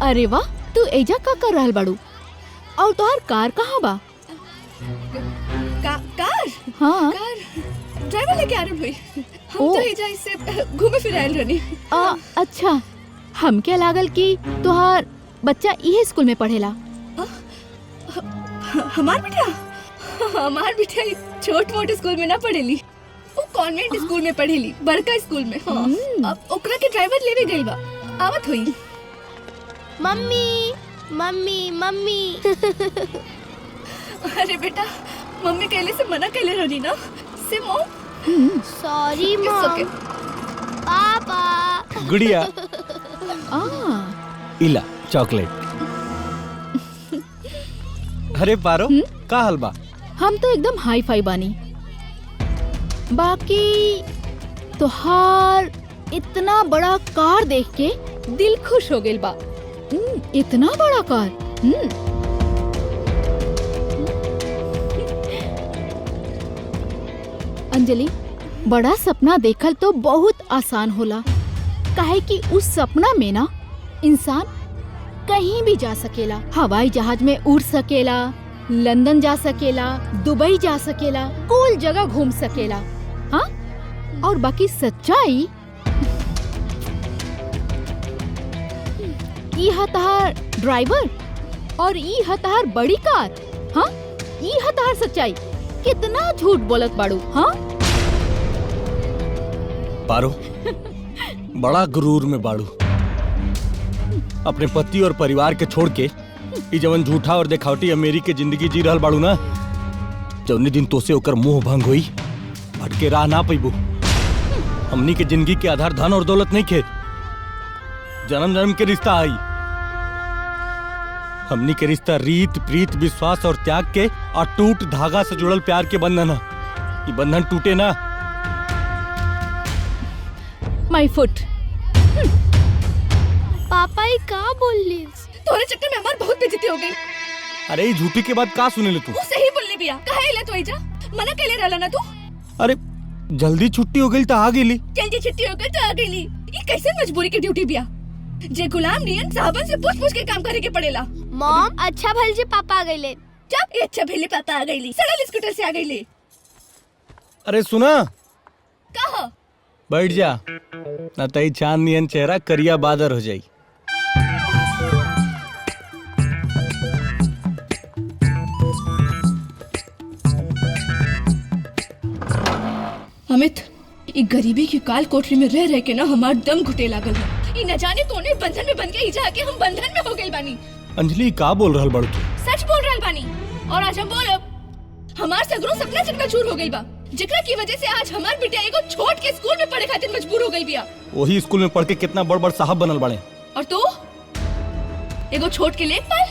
Speaker 14: अरे वाह, तू एजा का कर रहल बाड़ू? और तोहर कार कहाँ बा?
Speaker 5: कार?
Speaker 14: हाँ
Speaker 5: कार ड्राइवर लेके आ रहे हुई। हम तो एजा इससे घूमे फिरे आयल रहनी।
Speaker 14: अच्छा, हमके लागल कि तोहार बच्चा इहे स्कूल में पढ़ेला।
Speaker 5: हमार बिटिया छोट मोट स्कूल में ना पढ़ेली, वो कॉन्वेंट स्कूल में पढ़ेली, बड़का स्कूल में। हाँ। अब ओकरा के ड्राइवर लेवे गइल बा, आवत हुई।
Speaker 14: Mummy mummy mummy.
Speaker 5: अरे बेटा, मम्मी कहले से मना कहले रहनी ना से
Speaker 14: सॉरी
Speaker 5: मॉम।
Speaker 14: पापा।
Speaker 8: गुड़िया इला चॉकलेट। अरे पारो का हाल बा?
Speaker 14: हम तो एकदम हाई फाई बानी। बाकी तोहार इतना बड़ा कार देख के दिल खुश हो गइल बा। इतना बड़ा कार। अंजलि, बड़ा सपना देखल तो बहुत आसान होला, काहे कि उस सपना में ना इंसान कहीं भी जा सकेला। हवाई जहाज में उड़ सकेला, लंदन जा सकेला, दुबई जा सकेला, कोई जगह घूम सकेला। हाँ, और बाकी सच्चाई ई हतार ड्राइवर और ई हतार बड़ी कार। हाँ, ई हतार सच्चाई। कितना झूठ बोलत बाड़ू। हाँ
Speaker 8: पारो, बड़ा गुरूर में बाड़ू। अपने पति और परिवार के छोड़ के ई जवन झूठा और दिखावटी अमेरी के जिंदगी जी रहल बाड़ू ना, जौने दिन तोसे ओकर मोह भंग हुई, भटके राह ना पैबू। हमनी के जिंदगी के आधार धन और दौलत नहीं खे, जन्म जन्म के रिश्ता आई। हमनी के रिश्ता रीत, प्रीत, विश्वास और त्याग के अटूट धागा से जुड़ल प्यार के बंधन है। ये बंधन टूटे ना।
Speaker 14: माय फुट। पापा ये का बोलली?
Speaker 5: तोरे चक्कर में हमार बहुत बेइज्जती हो गई।
Speaker 8: अरे ये झूठी के बाद का सुने ले तू?
Speaker 5: वो सही बोलली बिया। काहे इला तू आइजा? मना कहले रहला ना तू?
Speaker 8: अरे जल्दी छुट्टी हो गई तो आ गेली।
Speaker 5: जल्दी छुट्टी हो गई तो आ गेली। ये कैसे मजबूरी की ड्यूटी बिया? जे गुलाम नियन साहबन से पूछ-पूछ के काम करे के पड़ेला।
Speaker 14: मॉम, अच्छा भल जी पापा आ गइले।
Speaker 5: जब ये अच्छा भले पापा आ गइली, सड़ल स्कूटर से आ गइली।
Speaker 8: अरे सुना,
Speaker 5: कहा
Speaker 8: बैठ जा, ना तई चांद नियन चेहरा करिया बादर हो जाई।
Speaker 5: अमित, ये गरीबी की काल कोठरी में रह रह के ना हमार दम घुटे लागल है। ये न जाने कौने बंधन में बन के ही जाके हम बंधन में हो गइल बानी।
Speaker 8: अंजलि का बोल रहल बड़ तू?
Speaker 5: सच बोल रहल बानी। और आज हम बोलब, हमार सगरो सपना चकनाचूर हो गई बा, जेकरा की वजह से आज हमार बिटिया एगो छोट के स्कूल में पढ़े खातिर मजबूर हो गई बिया।
Speaker 8: वही स्कूल में पढ़ के कितना बड़ बड़ साहब बनल बड़े।
Speaker 5: और तू एगो छोट के लेखपाल,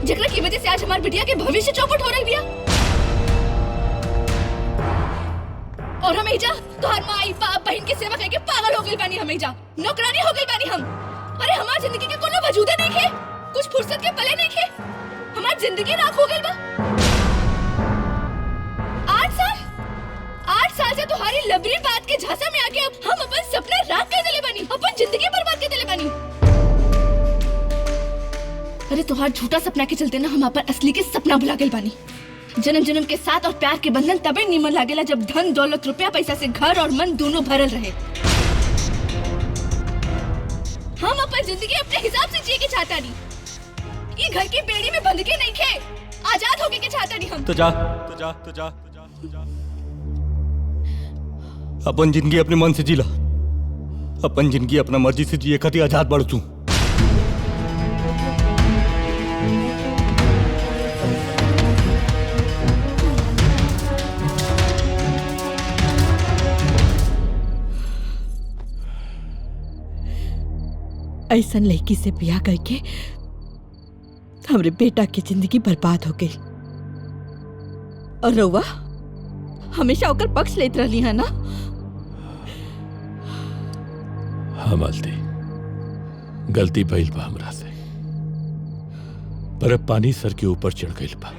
Speaker 5: जेकरा की वजह से आज हमार बिटिया के भविष्य चौपट हो रही बिया। और हम एजा तोहर माई बाप बहन के सेवा करके पागल हो गइल बानी। हम एजा नौकरानी हो गइल बानी। हम अरे हमार जिंदगी के कोनो वजूद नहीं है, कुछ फुर्सत के पले नहीं है, हमार जिंदगी राख हो गई बा। 8 साल से तुम्हारी लबरी बात के झांसा में आके अब हम अपन सपना राख के दिले बनी, अपन जिंदगी बर्बाद के दिले बनी। अरे तुम्हार झूठा सपना के चलते ना हम अपन असली के सपना भुला गए बानी। जन्म जन्म के साथ और प्यार के बंधन तबे नीमन लागेला जब धन दौलत रुपया पैसा से घर और मन दोनों भरल रहे। हम अपन जिंदगी अपने हिसाब से जिए के चाहता नहीं, ये घर की बेड़ी में बंध के नहीं खे, आजाद होके के चाहता नहीं हम।
Speaker 8: तो जा अपन जिंदगी अपने मन से जी ला, अपन जिंदगी अपना मर्जी से जिए खातिर आजाद बढ़ तू।
Speaker 2: ऐसा लड़की से ब्याह करके हमरे बेटा की जिंदगी बर्बाद हो गई। और रउआ हमेशा ओकर पक्ष लेत रहली है ना?
Speaker 9: हाँ मालती, गलती भइल बा हमरा से, पर अब पानी सर के ऊपर चढ़ गइल बा।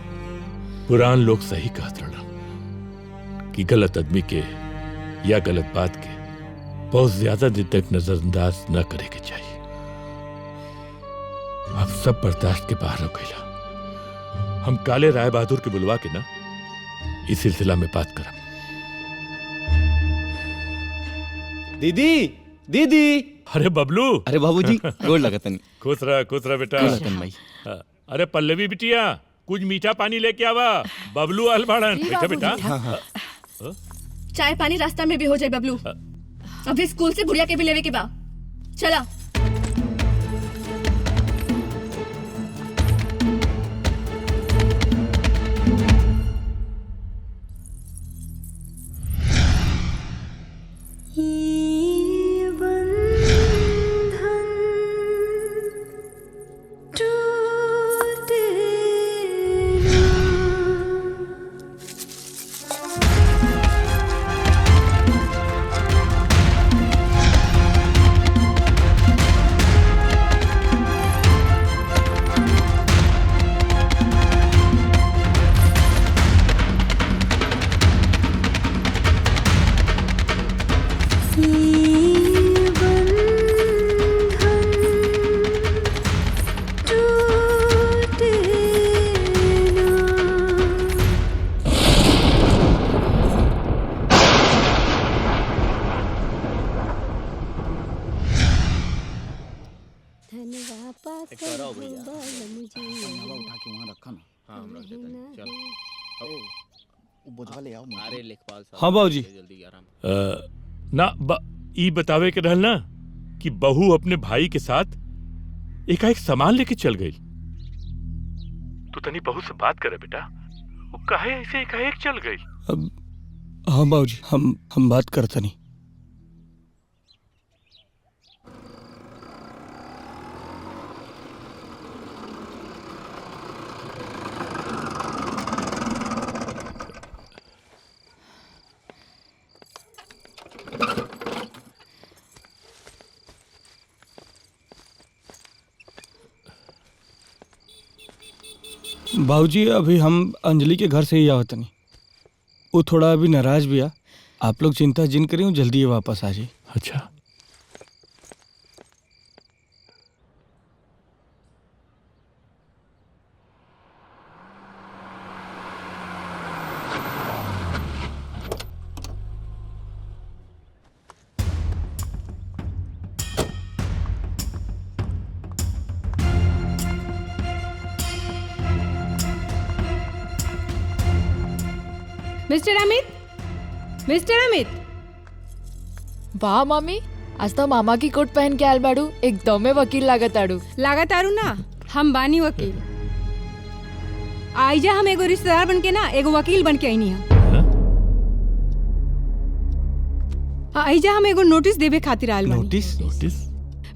Speaker 9: पुरान लोग सही कहत रहना कि गलत आदमी के या गलत बात के बहुत ज्यादा दिन तक नजरअंदाज न करे के चाहिए। अब सब बर्दाश्त के बाहर हो गईला। हम काले राय बहादुर के बुलवा के ना इस सिलसिला में बात करब।
Speaker 10: दीदी दीदी।
Speaker 9: अरे बबलू।
Speaker 10: अरे बाबूजी गोड़ लगतनी।
Speaker 9: खुश रह बेटा। हाँ, अरे पल्लवी बिटिया कुछ मीठा पानी लेके आवा, बबलू अलबाड़न। बेटा बेटा
Speaker 5: चाय पानी रास्ता में भी हो जाए बबलू। अभी स्कूल से गुड़िया के भी लेवे के बा, चला।
Speaker 8: हाँ बाबूजी।
Speaker 9: ई बतावे के रहल ना कि बहू अपने भाई के साथ एकाएक सामान लेके चल गई। तू तनी बहू से बात करे बेटा, वो काहे ऐसे एकाएक चल गई?
Speaker 8: अब हाँ बाबूजी, हम बात करते नहीं। बाबूजी अभी हम अंजलि के घर से ही आवत नहीं, वो थोड़ा अभी नाराज भी आ। आप लोग चिंता जिन करें, जल्दी ही वापस आ जाए।
Speaker 9: अच्छा
Speaker 4: मिस्टर अमित।
Speaker 1: वाह मम्मी, आज तो मामा की कोट पहन के आल बाड़ू, एकदम में वकील लागत आड़ू
Speaker 4: ना। हम बानी वकील। आइजा हम एगो रिश्तेदार बन के ना एगो वकील बन के आईनी है। आइजा हम एगो नोटिस देवे खातिर आल बानी।
Speaker 9: नोटिस?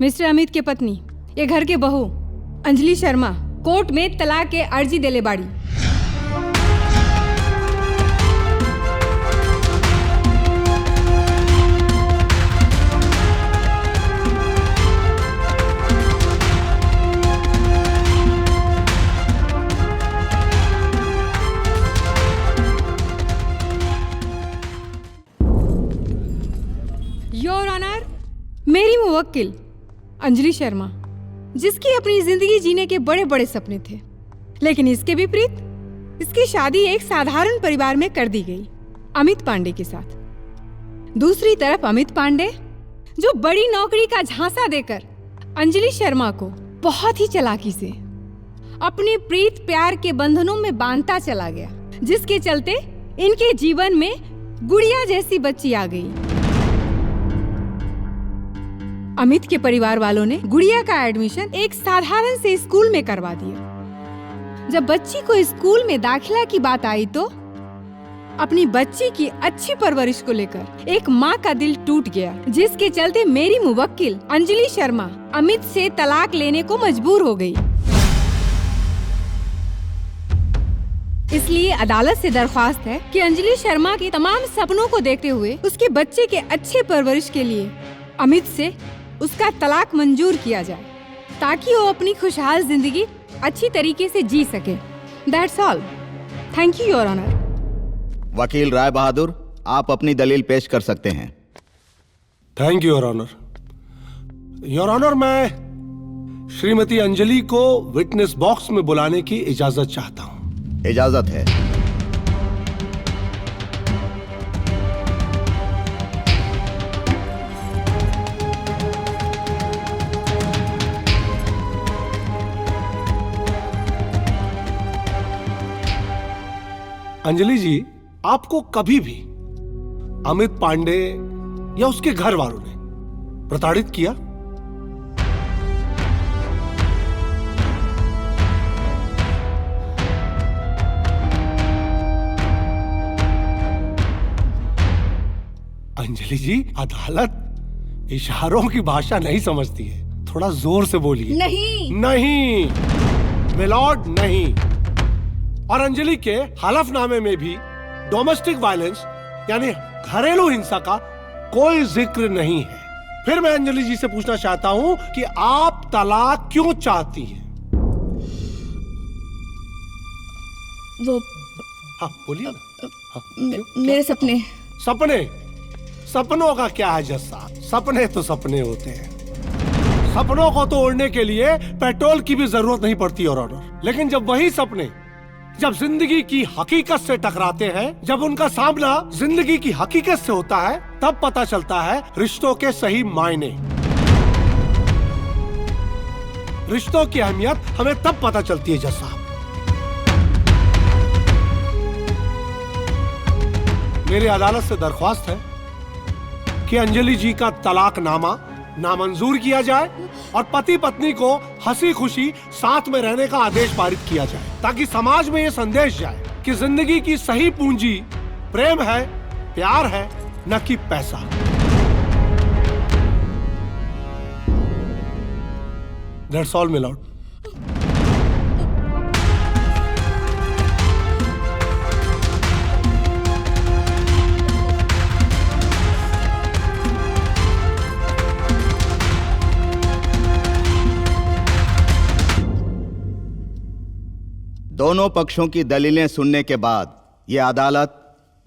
Speaker 4: मिस्टर अमित के पत्नी, ये घर के बहू अंजलि शर्मा कोर्ट में तलाक के अर्जी देले बाड़ी। मेरी मुवक्किल अंजलि शर्मा, जिसकी अपनी जिंदगी जीने के बड़े बड़े सपने थे, लेकिन इसके विपरीत इसकी शादी एक साधारण परिवार में कर दी गई, अमित पांडे के साथ। दूसरी तरफ अमित पांडे, जो बड़ी नौकरी का झांसा देकर अंजलि शर्मा को बहुत ही चालाकी से अपने प्रीत प्यार के बंधनों में बांधता चला गया, जिसके चलते इनके जीवन में गुड़िया जैसी बच्ची आ गई। अमित के परिवार वालों ने गुड़िया का एडमिशन एक साधारण से स्कूल में करवा दिया। जब बच्ची को स्कूल में दाखिला की बात आई तो अपनी बच्ची की अच्छी परवरिश को लेकर एक माँ का दिल टूट गया, जिसके चलते मेरी मुवक्किल अंजलि शर्मा अमित से तलाक लेने को मजबूर हो गई। इसलिए अदालत से दरख्वास्त है कि अंजलि शर्मा के तमाम सपनों को देखते हुए उसके बच्चे के अच्छे परवरिश के लिए अमित से उसका तलाक मंजूर किया जाए, ताकि वो अपनी खुशहाल जिंदगी अच्छी तरीके से जी सके। That's all. Thank you your honour.
Speaker 15: वकील राय बहादुर, आप अपनी दलील पेश कर सकते हैं।
Speaker 11: Thank you your honour. Your honour, मैं श्रीमती अंजलि को विटनेस बॉक्स में बुलाने की इजाजत चाहता हूं।
Speaker 15: इजाजत है।
Speaker 11: अंजलि जी, आपको कभी भी अमित पांडे या उसके घर वालों ने प्रताड़ित किया? अंजलि जी, अदालत इशारों की भाषा नहीं समझती है, थोड़ा जोर से बोलिए।
Speaker 5: नहीं
Speaker 11: नहीं मिलॉर्ड, नहीं। और अंजलि के हलफनामे में भी डोमेस्टिक वायलेंस यानी घरेलू हिंसा का कोई जिक्र नहीं है। फिर मैं अंजलि जी से पूछना चाहता हूं कि आप तलाक क्यों चाहती हैं?
Speaker 5: वो
Speaker 11: हाँ बोलिए ना। हाँ,
Speaker 5: मेरे सपने।
Speaker 11: सपने? सपनों का क्या है जस्सा? सपने तो सपने होते हैं। सपनों को तोड़ने के लिए पेट्रोल की भी जरूरत नहीं पड़ती और ऑनर। लेकिन जब वही सपने जब जिंदगी की हकीकत से टकराते हैं, जब उनका सामना जिंदगी की हकीकत से होता है, तब पता चलता है रिश्तों के सही मायने। रिश्तों की अहमियत हमें तब पता चलती है जज साहब। मेरी अदालत से दरख्वास्त है कि अंजलि जी का तलाकनामा नामंजूर किया जाए और पति पत्नी को हंसी खुशी साथ में रहने का आदेश पारित किया जाए, ताकि समाज में यह संदेश जाए कि जिंदगी की सही पूंजी प्रेम है, प्यार है, न कि पैसा। That's all, my lord.
Speaker 15: दोनों पक्षों की दलीलें सुनने के बाद यह अदालत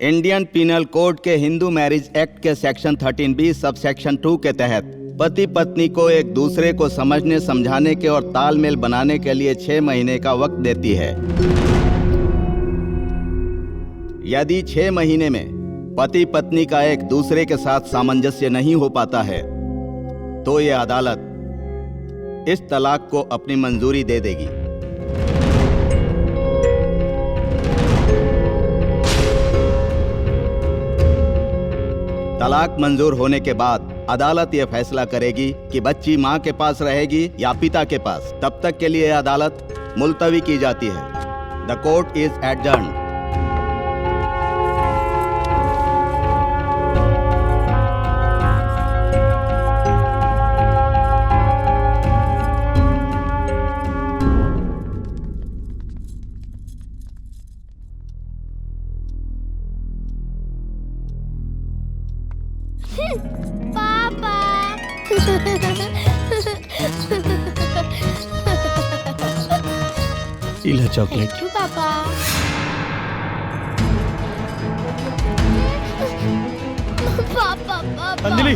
Speaker 15: इंडियन पीनल कोड के हिंदू मैरिज एक्ट के सेक्शन 13B सब सेक्शन 2 के तहत पति पत्नी को एक दूसरे को समझने समझाने के और तालमेल बनाने के लिए 6 महीने का वक्त देती है। यदि 6 महीने में पति पत्नी का एक दूसरे के साथ सामंजस्य नहीं हो पाता है तो यह अदालत इस तलाक को अपनी मंजूरी दे देगी। तलाक मंजूर होने के बाद अदालत यह फैसला करेगी कि बच्ची मां के पास रहेगी या पिता के पास। तब तक के लिए अदालत मुलतवी की जाती है। द कोर्ट इज एडजर्न्ड।
Speaker 8: इला चॉकलेट।
Speaker 14: थैंक यू पापा।
Speaker 6: अंजलि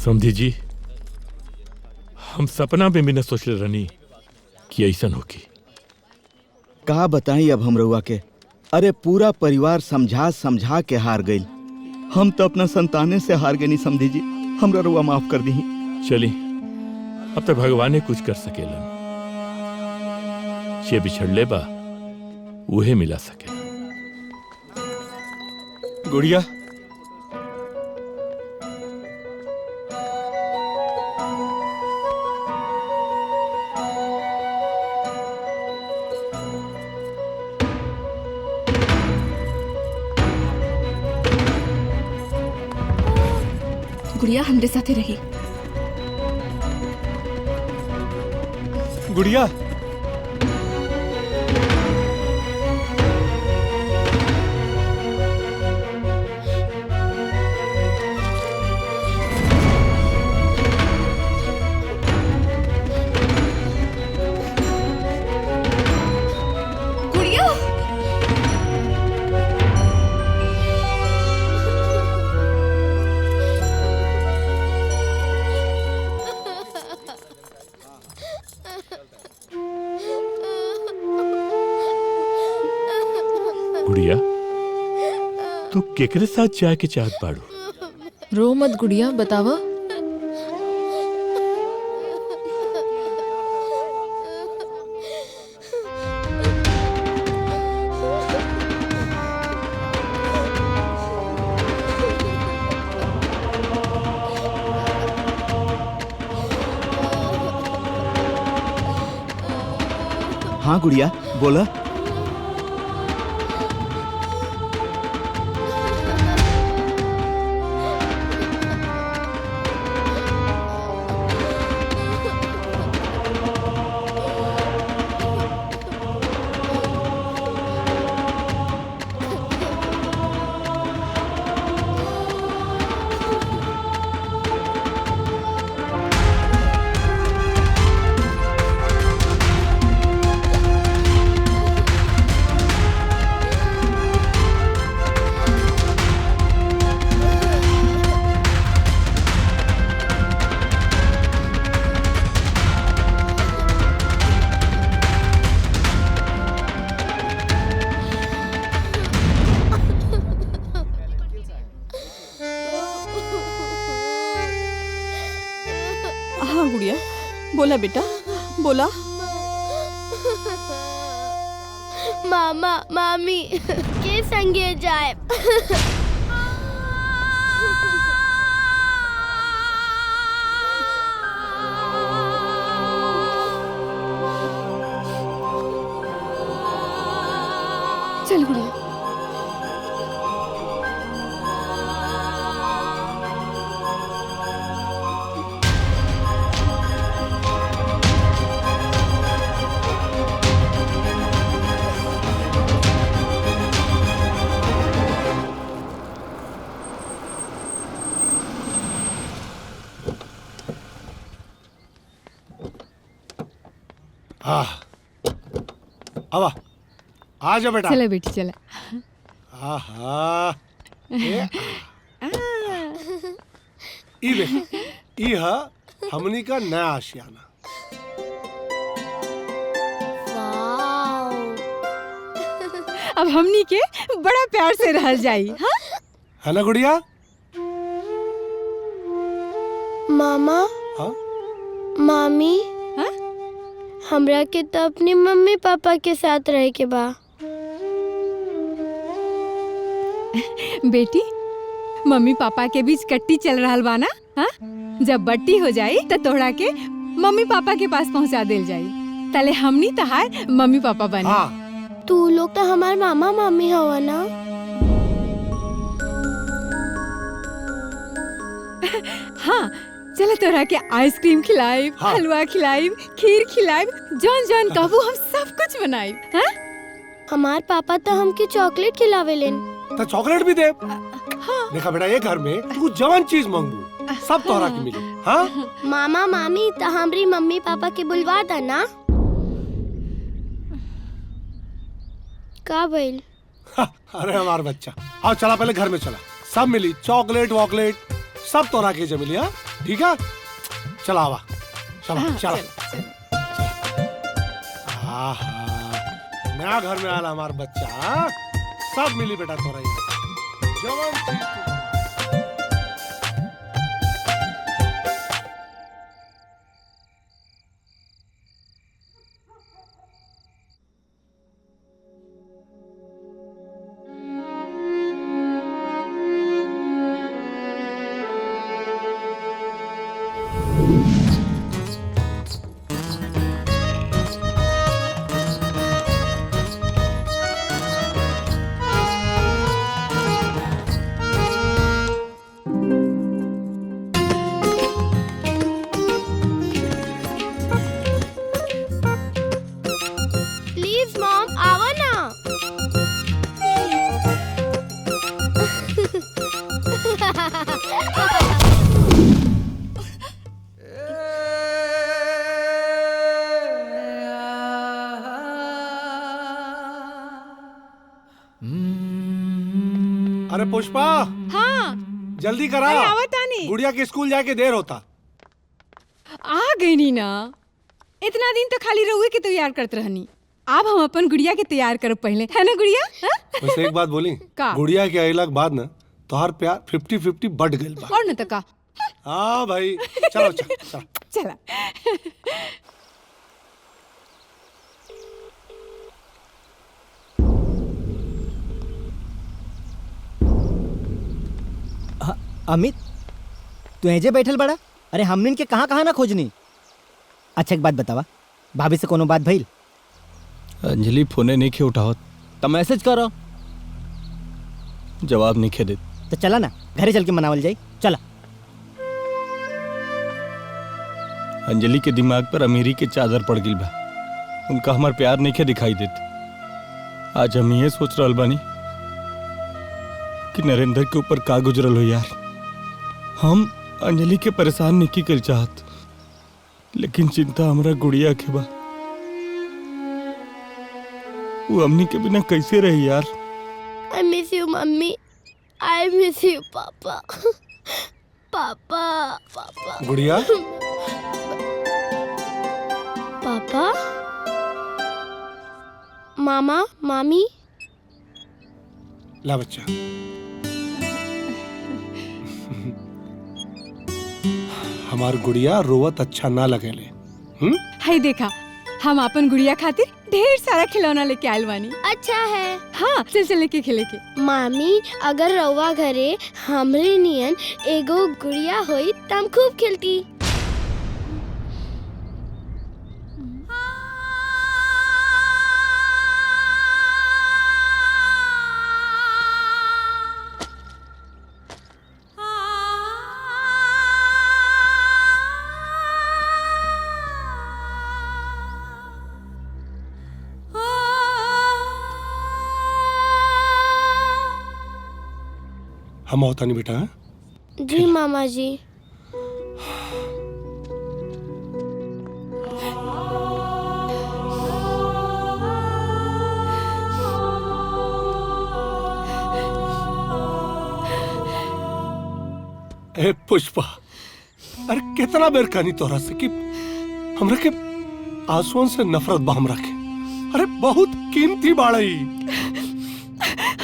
Speaker 9: समझी जी, हम सपना में भी न सोचले रहनी कि ऐसा होगी।
Speaker 15: का बताई अब हम रउआ के। अरे पूरा परिवार समझा समझा के हार गई। हम तो अपना संताने से हार गए नहीं समझी जी। हमरा रउआ माफ कर दी।
Speaker 9: चली, अब तक भगवान कुछ कर सकेलन। जे बिछड़ले बा उहे मिला सके।
Speaker 11: गुड़िया,
Speaker 5: गुड़िया हमरे साथे रही।
Speaker 11: गुड़िया,
Speaker 5: गुड़िया,
Speaker 9: गुड़िया, तू केकरे साथ जाए के चाहत बाड़ू?
Speaker 1: रो मत गुड़िया, बतावा।
Speaker 15: हाँ गुड़िया, बोला।
Speaker 2: हाँ गुड़िया, बोला बेटा, बोला।
Speaker 16: मामा मामी के संगे जाए।
Speaker 5: चल गुड़िया।
Speaker 11: आवा, आ जा बेटा।
Speaker 4: चला बेटी चला।
Speaker 11: आहा, ई देख, ई है हमनी का नया आशियाना।
Speaker 4: अब हमनी के बड़ा प्यार से रह जाई। हाँ?
Speaker 11: है ना गुड़िया?
Speaker 16: मामा,
Speaker 11: हाँ?
Speaker 16: मामी,
Speaker 4: हाँ?
Speaker 16: हमरा के तो अपने मम्मी पापा के साथ रहे के बा।
Speaker 4: बेटी, मम्मी पापा के बीच कट्टी चल रहा बा ना? हाँ? जब बट्टी हो जाई तो तोहरा के मम्मी पापा के पास पहुंचा देल जाई। तले हमनी तहार मम्मी पापा बनी।
Speaker 11: हाँ।
Speaker 16: तू लोग तो हमार मामा मामी हवा ना?
Speaker 4: हाँ, चलो तोरा के आइसक्रीम खिलाइब,
Speaker 11: हाँ।
Speaker 4: हलवा खिलाइब, खीर खिलाइब, जौन जौन कहबू हम सब कुछ बनाइब। हाँ?
Speaker 16: हमार पापा तो हमके चॉकलेट खिलावेलेन।
Speaker 11: तो चॉकलेट भी दे। देखा बेटा, ये घर में तू जवान चीज मांगू सब तोहरा के मिली। हाँ?
Speaker 16: मामा मामी तो हमारी मम्मी पापा के बुलवा दा ना। का भइल?
Speaker 11: अरे हमार बच्चा, आओ चला पहले घर में चला। सब मिली, चॉकलेट वॉकलेट सब तोरा के जे मिली। हाँ? ठीक है चला आवा चला
Speaker 4: हाँ,
Speaker 11: चला आहा नया घर में आला हमार बच्चा हाँ? सब मिली बेटा तोरा यहाँ जवान चीज तू।
Speaker 16: प्लीज मॉम आवा ना।
Speaker 11: अरे पुष्पा
Speaker 4: हाँ
Speaker 11: जल्दी करा
Speaker 4: अरे आवत आनी।
Speaker 11: गुड़िया के स्कूल जाके देर होता।
Speaker 4: आ गई नी ना। इतना दिन तो खाली रहुए के तैयार करते रहनी। अब हम अपन गुड़िया के तैयार करब पहले है ना गुड़िया हाँ?
Speaker 11: वैसे एक बात बोली
Speaker 4: का?
Speaker 11: गुड़िया के अगला के बाद ना तोहार प्यार 50-50 बढ़ गइल बा।
Speaker 4: और न तो का
Speaker 11: हाँ भाई चलो चलो
Speaker 4: चला
Speaker 6: अमित तू ऐजे बैठल बड़ा। अरे हमने इनके कहाँ कहाँ ना खोजनी। अच्छा एक बात बतावा, भाभी से कोनो बात भइल?
Speaker 8: अंजलि फोने नहीं खे उठावत।
Speaker 13: तो मैसेज करो,
Speaker 8: जवाब नहीं खे देत।
Speaker 6: तो चला ना घरे चल के मनावल जाई। चला।
Speaker 8: अंजलि के दिमाग पर अमीरी के चादर पड़ गई बा। उनका हमार प्यार नहीं खे दिखाई देत। आज हम ये सोच रहल बानी कि नरेंद्र के ऊपर का गुजरल हो यार। हम अंजलि के परेशान नहीं कर चाहत, लेकिन चिंता हमरा गुड़िया के बा। वो अम्मी के बिना कैसे रही यार।
Speaker 16: I miss you mummy, I miss you पापा। पापा पापा
Speaker 11: गुड़िया
Speaker 16: पापा मामा मामी।
Speaker 11: ला बच्चा हमार गुड़िया रोवत अच्छा ना लगेले।
Speaker 4: हाय देखा हम अपन गुड़िया खातिर ढेर सारा खिलौना लेके आयल बानी।
Speaker 16: अच्छा है।
Speaker 4: हाँ चल चल लेके खेले के।
Speaker 16: मामी अगर रउआ घरे हमरे नियन एगो गुड़िया होई त हम खूब खेलती।
Speaker 11: हम होता नहीं बेटा हाँ?
Speaker 16: जी मामा जी।
Speaker 11: ए पुष्पा अरे कितना बेर कहनी तोरा से कि हमरा के आंसुओं से नफरत बा हमरा के। अरे बहुत कीमती बाड़ई।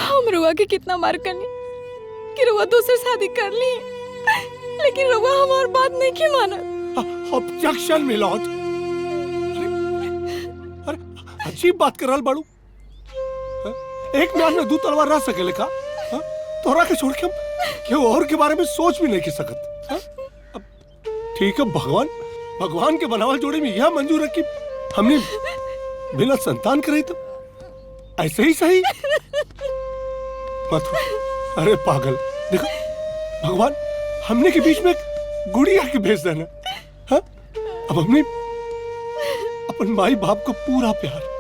Speaker 2: हम रुआ के कितना मार करनी कि रुआ दूसरी शादी कर ली, लेकिन रुआ हमार बात नहीं की माना।
Speaker 11: ऑब्जेक्शन मिलॉट। अरे अजीब बात कर रहल बाड़ू। एक म्यान में दो तलवार रह सकेले का? तोरा के छोड़ के हम केहू और के बारे में सोच भी नहीं कर सकत। अब ठीक है भगवान के बनावल जोड़ी में यह मंजूर है कि हमने बिना संतान करे तो ऐसे ही सही मत हो। अरे पागल देखो भगवान हमने के बीच में गुड़िया के भेज देना। हाँ? अब हमने अपन माई बाप को पूरा प्यार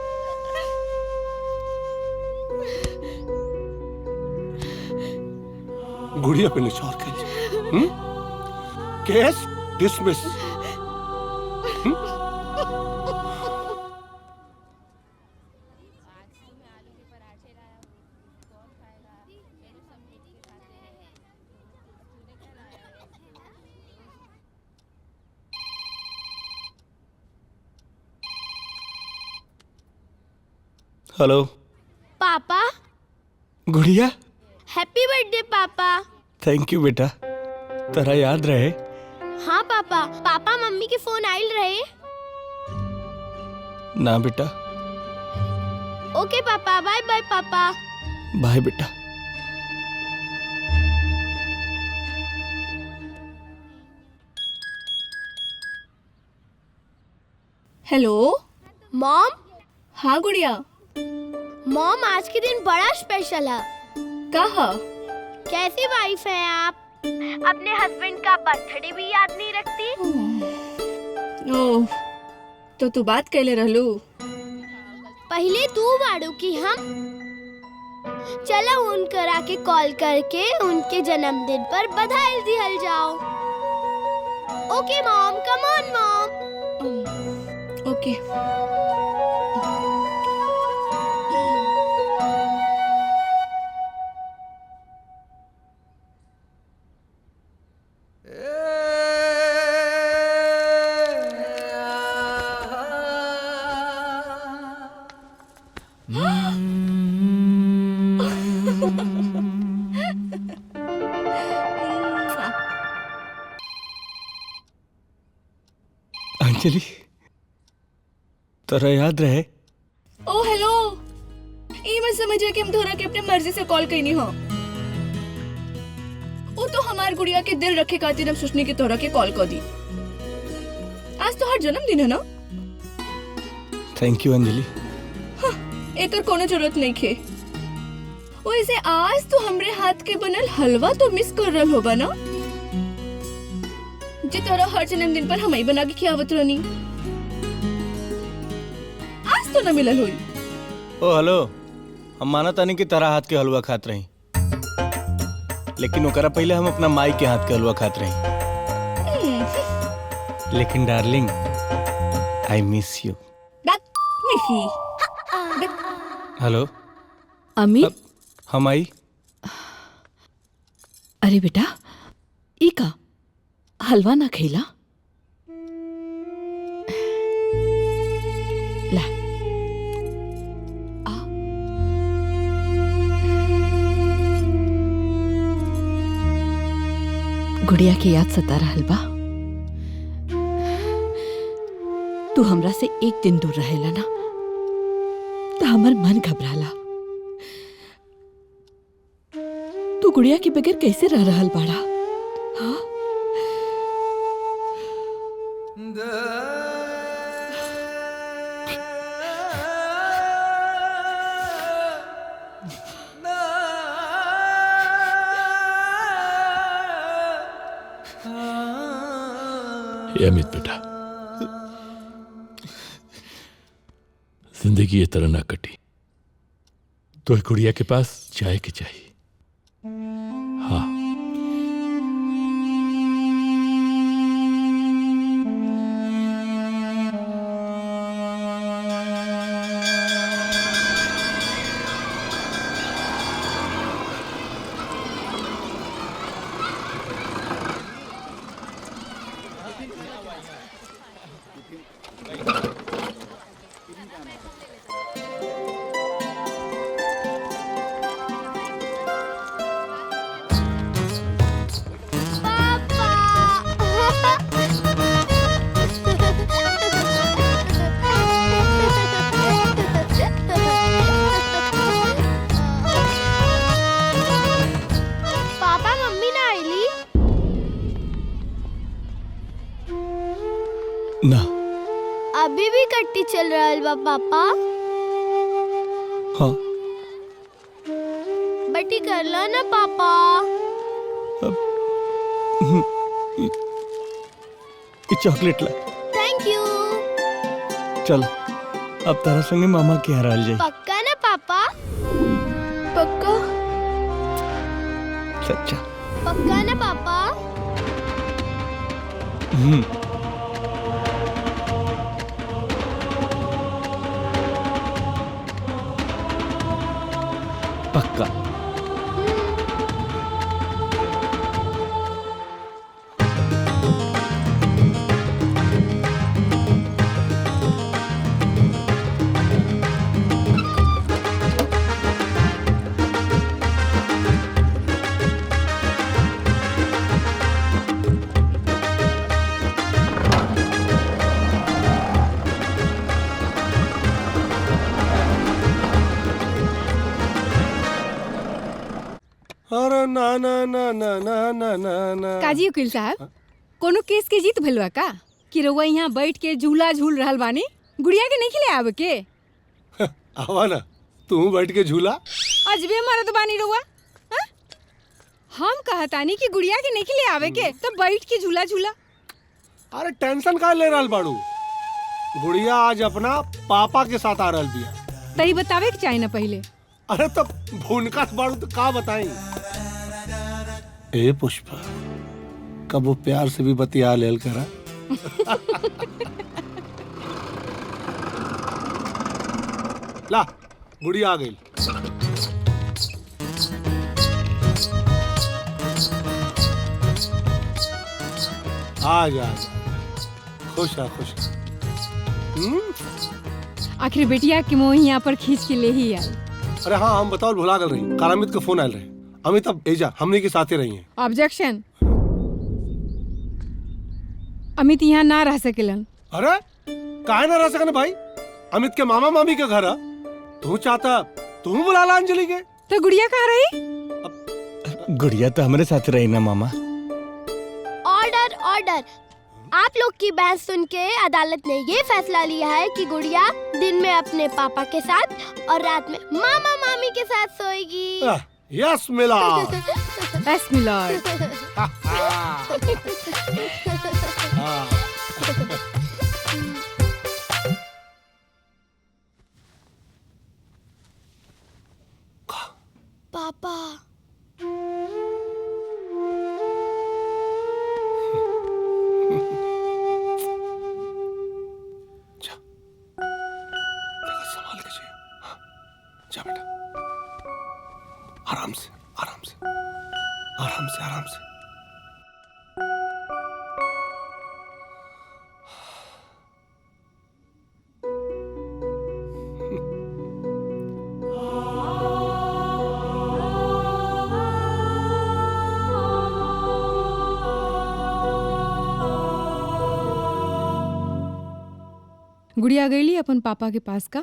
Speaker 11: गुड़िया पे निछावर कर केस डिसमिस।
Speaker 8: हेलो
Speaker 16: पापा
Speaker 8: गुड़िया,
Speaker 16: हैप्पी बर्थडे पापा।
Speaker 8: थैंक यू बेटा, तेरा याद रहे।
Speaker 16: हाँ पापा, पापा मम्मी के फोन आइल रहे।
Speaker 8: ना बेटा।
Speaker 16: ओके पापा, बाय बाय पापा।
Speaker 8: बाय बेटा।
Speaker 5: Hello
Speaker 16: mom.
Speaker 5: हाँ गुड़िया।
Speaker 16: मॉम, आज के दिन बड़ा स्पेशल है।
Speaker 5: कहा?
Speaker 16: कैसी वाइफ है आप? अपने हस्बैंड का बर्थडे भी याद नहीं रखती।
Speaker 5: ओह, तो तू बात कैले रहलू?
Speaker 16: पहले तू बाड़ू की हम। चलो उनकर आके कॉल करके उनके जन्मदिन पर बधाई दिहल जाओ। ओके मॉम, कम ऑन मॉम।
Speaker 5: ओके।
Speaker 8: अंजलि, तेरा याद रहे।
Speaker 5: ओ हेलो, ये मत समझिए कि हम तोहरा के अपने मर्जी से कॉल कईनी हो। वो तो हमार गुड़िया के दिल रखे खातिर हम सोचने की तोहरा के कॉल कर दी। आज तो हर जन्मदिन है ना।
Speaker 8: Thank you Anjali.
Speaker 5: एकर कोनो जरूरत नहीं खे। वैसे आज तो हमरे हाथ के बनल हलवा तो मिस कर रहल होबा ना, जे तोरा हर जन्मदिन पर हम ही बना के खियावत रहनी। आज तो न मिलल हुई।
Speaker 8: ओ हेलो, हम माना तानी कि तेरा हाथ के हलवा खात रही, लेकिन ओकरा पहले हम अपना माई के हाथ के हलवा खात रही। लेकिन darling, I miss you. Hello
Speaker 1: Amit.
Speaker 8: हम आई।
Speaker 1: अरे बेटा, ई का हलवा ना खैला? ला आ। गुड़िया की याद सता रहल बा। तू हमरा से एक दिन दूर रहेला ना, तो हमर मन घबराला। तू गुड़िया के बगैर कैसे रह रहल बाड़ा? हाँ?
Speaker 9: ए अमित बेटा, जिंदगी ये तरह ना कटी। तो गुड़िया के पास जाए के चाहिए। हाँ,
Speaker 16: पापा मम्मी ना आईली?
Speaker 8: ना।
Speaker 16: अभी भी कट्टी चल रहा बा पापा?
Speaker 8: हाँ।
Speaker 16: बटी कर ला ना पापा।
Speaker 8: ये चॉकलेट ला।
Speaker 16: Thank you.
Speaker 8: चल, अब तारा संगे मामा के यहाँ रहल जाई।
Speaker 16: पक्का ना पापा?
Speaker 5: पक्का?
Speaker 8: सच्चा।
Speaker 16: पक्का ना पापा?
Speaker 8: पक्का।
Speaker 11: अरे ना ना ना ना ना ना ना ना।
Speaker 4: काजी वकील साहब, कोनो केस के जीत भलवा का कि रउआ यहाँ बैठ के झूला झूल रहल बानी, गुड़िया के नहीं खिले आवे के?
Speaker 11: आवा ना तू बैठ के झूला।
Speaker 4: अजबे मरद बानी रउआ। हाँ? हम कहतानी कि गुड़िया के नहीं खिले आवे के तो बैठ के झूला झूला।
Speaker 11: अरे टेंशन का ले रहल बाड़ू, गुड़िया आज अपना पापा के साथ आ रहल बिया।
Speaker 4: तई बतावे के चाही ना पहले।
Speaker 11: अरे तब भूनका बाड़ू तो का बताई। ए पुष्पा, कब वो प्यार से भी बतिया लेल करा। ला गुड़िया आ गई। आ जा, खुश है खुश है।
Speaker 4: आखिर बेटिया के मोह यहाँ पर खींच के ले ही आई।
Speaker 11: अरे हाँ, हम बताओ भुला गल रही। कालामित का फोन आयल रहे। अमित अब एजा हमने के साथ ही रही हैं।
Speaker 4: ऑब्जेक्शन। अमित यहाँ ना रह सकेलन।
Speaker 11: अरे काहे ना रह सकन भाई, अमित के मामा मामी का घर है। तू चाहता तू बुला ला अंजलि के।
Speaker 4: तो गुड़िया कहाँ रही?
Speaker 8: गुड़िया तो हमारे साथ रही ना मामा।
Speaker 16: Order order. आप लोग की बहस सुन के अदालत ने ये फैसला लिया है कि गुड़िया दिन में अपने पापा के साथ और रात में मामा मामी के साथ सोएगी।
Speaker 11: Yes milord.
Speaker 4: Yes milord.
Speaker 16: पापा
Speaker 11: संभाल के चाहिए। हाँ, जा बेटा, आराम से आराम से आराम से आराम से।
Speaker 4: गुड़िया गईली अपन पापा के पास का?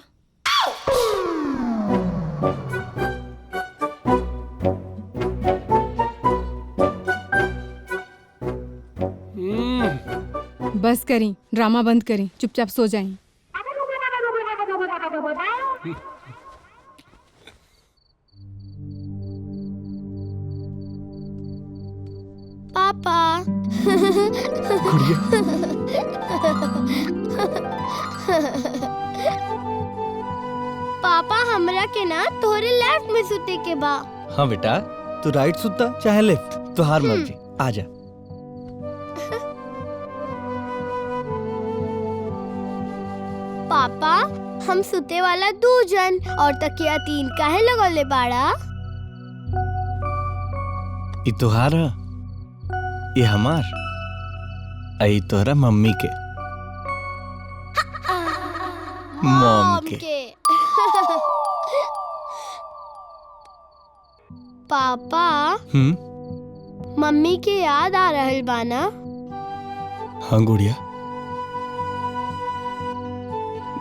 Speaker 4: बस करी, ड्रामा बंद करी, चुपचाप सो जाएं।
Speaker 16: पापा पापा हमरा के ना तोहरे लेफ्ट में सुते के बा।
Speaker 8: हाँ बेटा, तू राइट सुता चाहे लेफ्ट, तो हार मर्जी। आजा।
Speaker 16: पापा हम सुते वाला 2 जन और तकिया 3 काहे लगौले बाड़ा?
Speaker 8: ये तोहार है, ये हमार, आई तोहरा मम्मी के। मॉम के।
Speaker 16: पापा मम्मी के याद आ रहल बा ना?
Speaker 8: हाँ गुड़िया,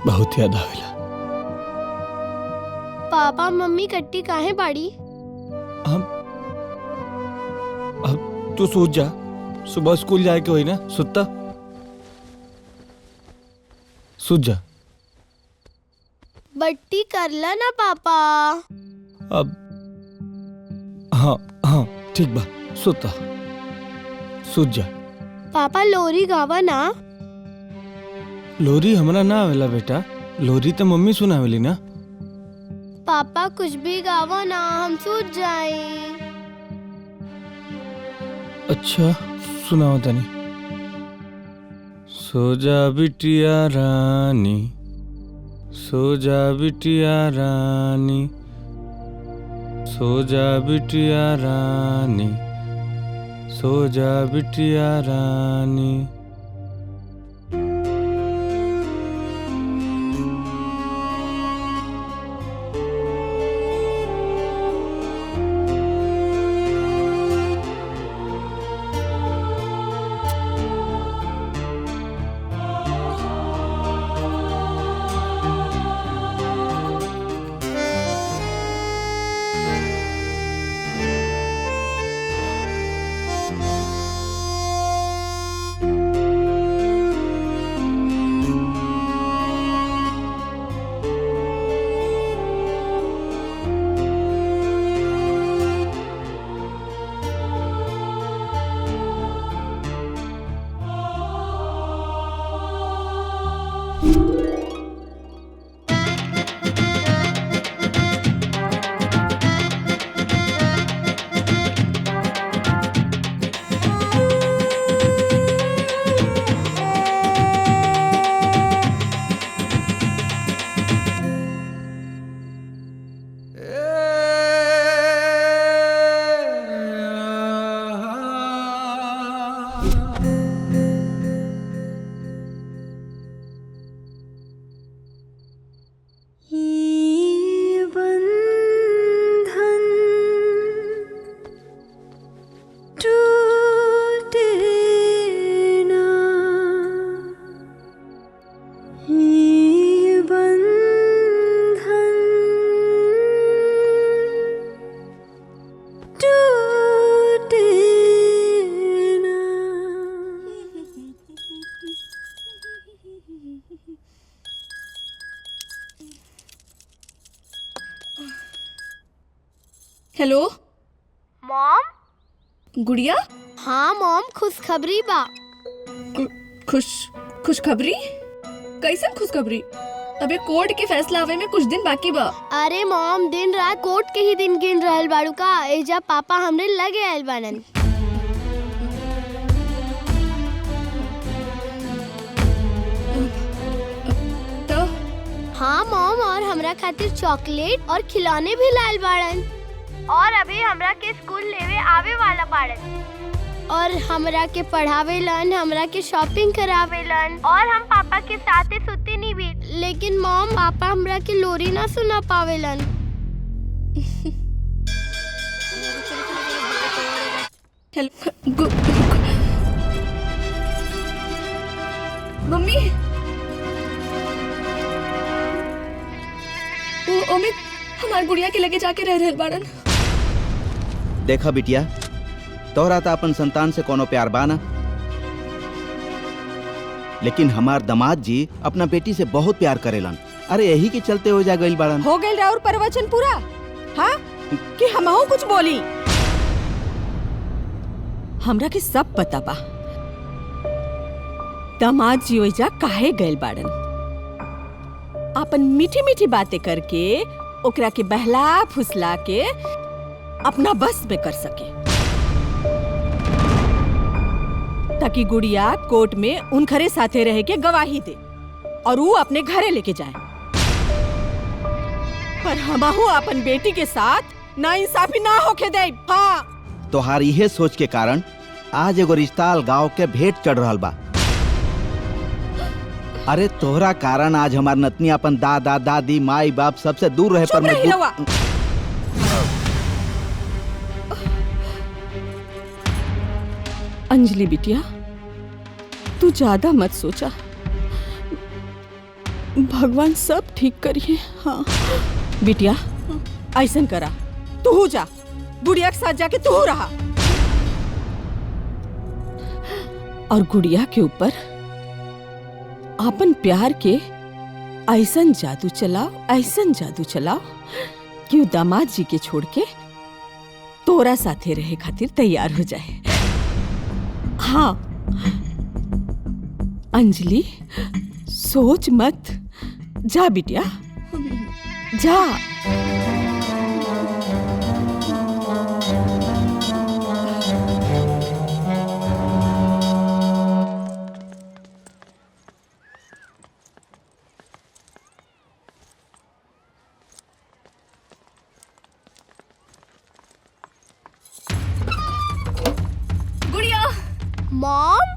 Speaker 8: बहुत याद आवेला।
Speaker 16: पापा मम्मी कट्टी काहे बाड़ी?
Speaker 8: अब तू सोच जा, सुबह स्कूल जाए के होई ना, सुत्ता सूझ जा।
Speaker 16: बट्टी करला ना पापा।
Speaker 8: अब हाँ हाँ ठीक बा, सुता सूझ जा।
Speaker 16: पापा लोरी गावा ना।
Speaker 8: लोरी हमरा ना आवेला बेटा, लोरी तो मम्मी सुनावेली ना।
Speaker 16: पापा कुछ भी गावा ना, हम सूझ जाए।
Speaker 8: अच्छा सुनाओ तनी। सो जा बिटिया रानी, सो जा बिटिया रानी, सो जा बिटिया रानी, सो जा बिटिया रानी।
Speaker 5: Hello
Speaker 16: mom.
Speaker 5: गुड़िया।
Speaker 16: हाँ मॉम, खुशखबरी बा।
Speaker 5: खुशखबरी? कैसन खुशखबरी? अबे कोर्ट के फैसला आवे में कुछ दिन बाकी बा।
Speaker 16: अरे मॉम, दिन रात कोर्ट के ही दिन गिन रहल बाड़ू का। एजा पापा हमरे लगे आयल बानन।
Speaker 5: तो
Speaker 16: हाँ मॉम, और हमरा खातिर चॉकलेट और खिलौने भी लायल बाड़न। और अभी हमरा के स्कूल लेवे आवे वाला बाड़न। और हमरा के पढ़ावेलन, हमरा के शॉपिंग करावेलन। और हम पापा के साथ ही सुते नहीं भी। लेकिन मॉम, पापा हमरा के लोरी ना सुना पावेलन।
Speaker 5: मम्मी, वो अमित हमार गुड़िया के लगे जाके रह रहल बाड़न।
Speaker 15: देखा बिटिया, तोहरा तो अपन संतान से कोनो प्यार बाना, लेकिन हमार दामाद जी अपना बेटी से बहुत प्यार करेलन। अरे यही के चलते हो जा गइल बाड़न।
Speaker 2: हो गइल राउर प्रवचन पूरा? हाँ, कि हमहू कुछ बोली? हमरा के सब पता बा दामाद जी ओइजा काहे गइल बाड़न। अपन मीठी मीठी बातें करके ओकरा के बहला फुसला के अपना बस में कर सके, ताकि गुड़िया कोर्ट में उनखरे साथे रह के गवाही दे और वो अपने घरे लेके जाए। पर हमहू अपन बेटी के साथ नाइंसाफी ना होके दे। हाँ,
Speaker 15: तोहार इहे सोच के कारण आज एगो रिश्ता गांव के भेंट चढ़ रहल बा। अरे तोहरा कारण आज हमार नतनी अपन दादा दादी माई बाप सबसे दूर रहे पर मजबूर।
Speaker 2: अंजलि बिटिया, तू ज्यादा मत सोचा, भगवान सब ठीक करिए। हाँ बिटिया, ऐसन करा, तू जा गुड़िया के साथ जाके तू रहा, और गुड़िया के ऊपर अपन प्यार के ऐसन जादू चलाओ कि दामाद जी के छोड़ के तोरा साथे रहे खातिर तैयार हो जाए। हाँ अंजलि, सोच मत, जा बिटिया जा।
Speaker 16: मॉम,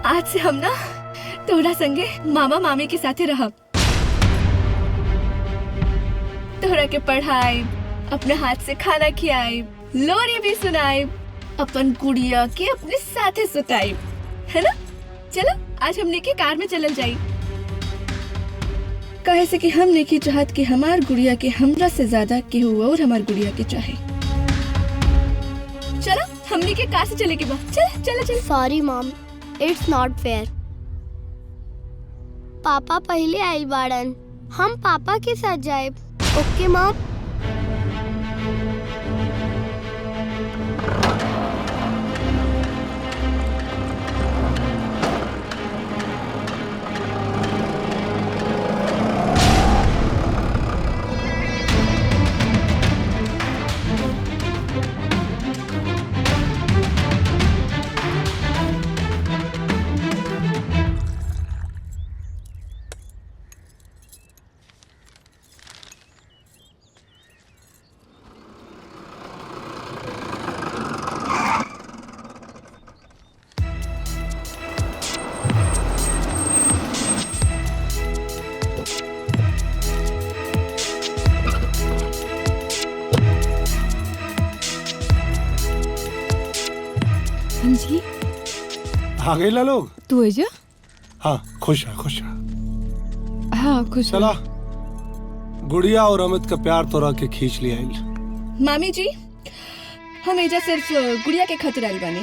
Speaker 5: आज से हम ना तोरा संगे मामा मामी के साथे रहब। तोरा के पढ़ाई, अपने हाथ से खाना खियाई, लोरी भी सुनाई, अपन गुड़िया के अपने साथे सुताई, है ना? चलो आज हमने के कार में चलल जाई। कहे से कि हमने की चाहत कि हमार गुड़िया के हमरा से ज्यादा केहू और हमार गुड़िया के चाहे। चलो हमने के कार से चले के बाद। चल।
Speaker 16: Sorry mom, it's not fair. पापा पहले आइल बाड़न, हम पापा के साथ जाए। ओके मॉम।
Speaker 4: अंजलि,
Speaker 11: आ गए ला लोग?
Speaker 4: तू है जा?
Speaker 11: हाँ, खुश है।
Speaker 4: हाँ खुश।
Speaker 11: चला, गुड़िया और अमित का प्यार तोरा के खींच लिया।
Speaker 5: मामी जी, हम एजा सिर्फ गुड़िया के खातिर आइल बानी।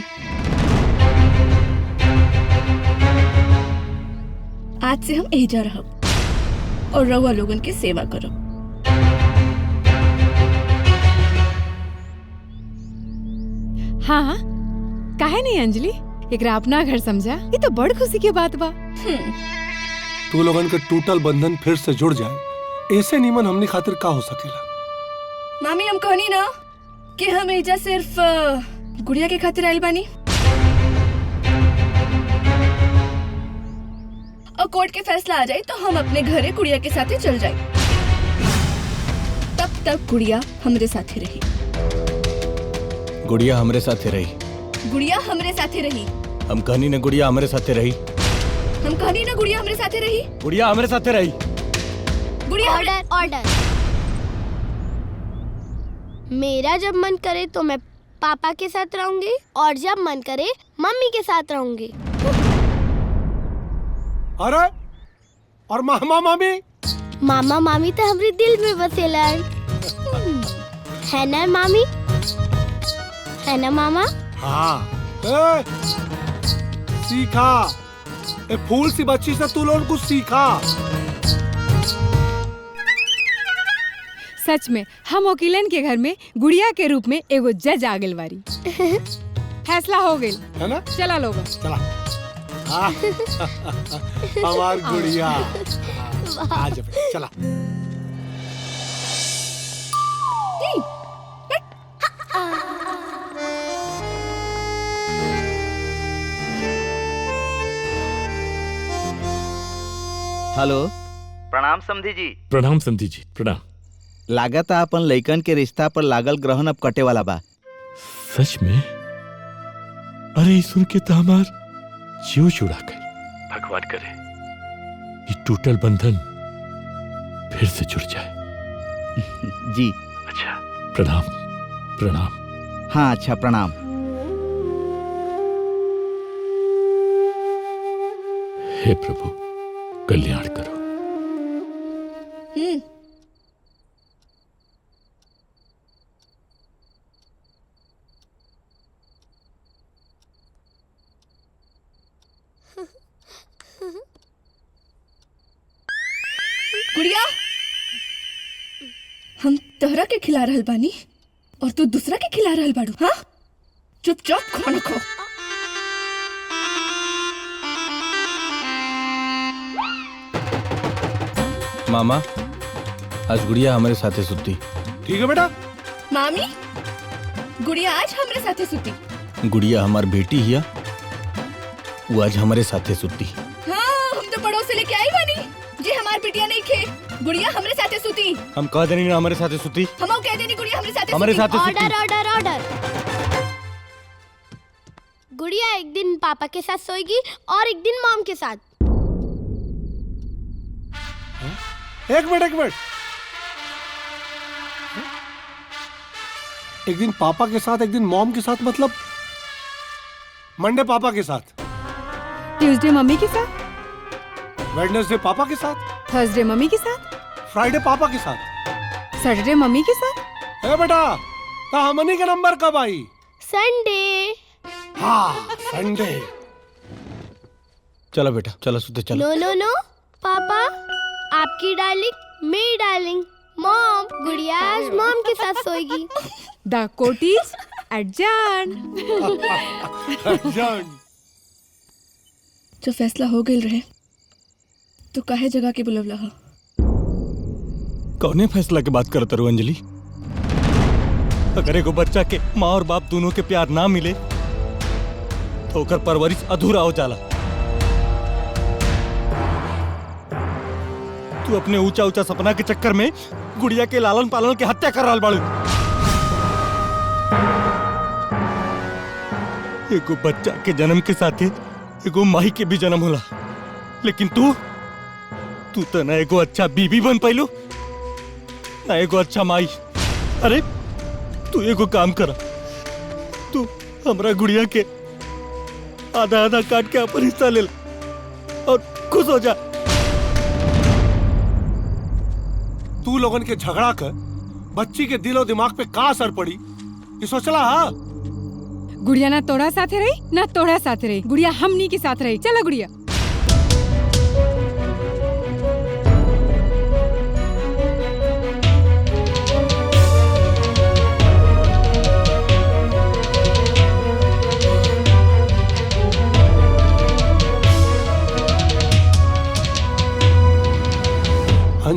Speaker 5: आज से हम एजा रहब और रउआ लोगन के सेवा करब।
Speaker 4: हाँ हाँ, काहे नहीं अंजलि, एकरा अपना घर समझा, ये तो बड़ खुशी की बात बा।
Speaker 11: तू लोगन के टूटल बंधन फिर से जुड़ जाए, ऐसे नीमन हमनी खातिर का हो सकेला।
Speaker 5: मामी हम कहनी ना कि हम एजा सिर्फ गुड़िया के खातिर आइल बानी, और कोर्ट के फैसला आ जाए तो हम अपने घरे गुड़िया के साथे चल जाए। तब तक गुड़िया हमरे साथे रही।
Speaker 8: गुड़िया हमरे साथे रही।
Speaker 5: गुड़िया हमरे साथे रही।
Speaker 8: हम कहनी ने गुड़िया हमरे साथे रही।
Speaker 5: हम कहनी ना गुड़िया हमरे साथे रही।
Speaker 8: गुड़िया हमरे साथे रही।
Speaker 5: गुड़िया
Speaker 16: ऑर्डर ऑर्डर। मेरा जब मन करे तो मैं पापा के साथ रहूंगी और जब मन करे मम्मी के साथ रहूंगी।
Speaker 11: अरे और मामा मामी?
Speaker 16: मामा मामी तो हमारे दिल में बसेला है ना मामी, है ना मामा?
Speaker 11: हाँ। सीखा, ए फूल सी बच्ची से तू लोग कुछ सीखा।
Speaker 4: सच में हम वकीलन के घर में गुड़िया के रूप में एगो जज आ गेल बारी। फैसला हो गेल
Speaker 11: है ना?
Speaker 4: चला लोग
Speaker 11: चला। हमार गुड़िया आ जा चला।
Speaker 15: हेलो, प्रणाम समधी जी।
Speaker 9: प्रणाम समधी जी, प्रणाम।
Speaker 15: लागत अपन लइकन के रिश्ता पर लागल ग्रहण अब कटे वाला बा।
Speaker 9: सच में? अरे सुन के तो हमार जीव जुड़ा कर। भगवान करे ये टूटल बंधन फिर से जुड़ जाए।
Speaker 15: जी।
Speaker 9: अच्छा, प्रणाम प्रणाम।
Speaker 15: हाँ अच्छा, प्रणाम।
Speaker 9: हे प्रभु, कल्याण करो।
Speaker 5: गुड़िया, हम तोहरा के खिला रहल बानी और तू दूसरा के खिला रहल बाड़ू। हाँ, चुपचाप खाना खो।
Speaker 8: मामा, आज गुड़िया हमारे साथे सुती।
Speaker 11: ठीक है बेटा।
Speaker 5: मामी, गुड़िया आज हमरे साथे सुती।
Speaker 8: गुड़िया हमार बेटी हिया, वो आज हमारे साथे सुती।
Speaker 5: हाँ, हम तो पड़ोस से लेके आई बानी जे हमार बिटिया नहीं खे। गुड़िया हमरे साथे सुती।
Speaker 8: हम कह देनी ना हमारे साथे सुती।
Speaker 5: हम कह देनी गुड़िया हमरे साथे
Speaker 8: हमारे
Speaker 5: सुती।
Speaker 8: साथे सुती।
Speaker 16: Order order order. गुड़िया एक दिन पापा के साथ सोएगी और एक दिन मॉम के साथ।
Speaker 11: एक मिनट एक दिन पापा के साथ एक दिन मॉम के साथ, मतलब मंडे पापा के साथ,
Speaker 4: ट्यूसडे मम्मी के साथ,
Speaker 11: वेडनेसडे पापा के साथ,
Speaker 4: थर्सडे मम्मी के साथ,
Speaker 11: फ्राइडे पापा के साथ,
Speaker 4: सैटरडे मम्मी के साथ।
Speaker 11: ए बेटा, तो हमनी का नंबर कब आई?
Speaker 16: संडे।
Speaker 11: हाँ, संडे।
Speaker 8: चलो बेटा, चलो सुते चलो।
Speaker 16: नो नो नो पापा, आपकी डार्लिंग मेरी डार्लिंग मॉम। गुड़िया आज मॉम के साथ सोएगी।
Speaker 4: द कोर्ट इज एडजर्न।
Speaker 5: जो फैसला हो गई रहे तो काहे जगह के बुलवला हो?
Speaker 8: कौने फैसला के बात करत रू अंजलि? अगर एगो बच्चा के माँ और बाप दोनों के प्यार ना मिले तो ओकर परवरिश अधूरा हो जाला। तू अपने ऊंचा ऊंचा सपना के चक्कर में गुड़िया के लालन पालन के हत्या कर रहा बाड़ू। एगो बच्चा के जन्म के साथे एगो माही के भी जन्म होला, लेकिन तू तो ना एगो अच्छा बीबी बन पाइलो ना एगो अच्छा माई। अरे तू एगो काम करा, तू हमरा गुड़िया के आधा आधा काट के अपन हिस्सा ले और खुश हो जा।
Speaker 11: तू लोगन के झगड़ा कर बच्ची के दिलो दिमाग पे का असर पड़ी ये सोचला? हाँ,
Speaker 4: गुड़िया ना तोड़ा साथे रही ना तोड़ा साथे रही, गुड़िया हमनी के साथ रही। चला गुड़िया।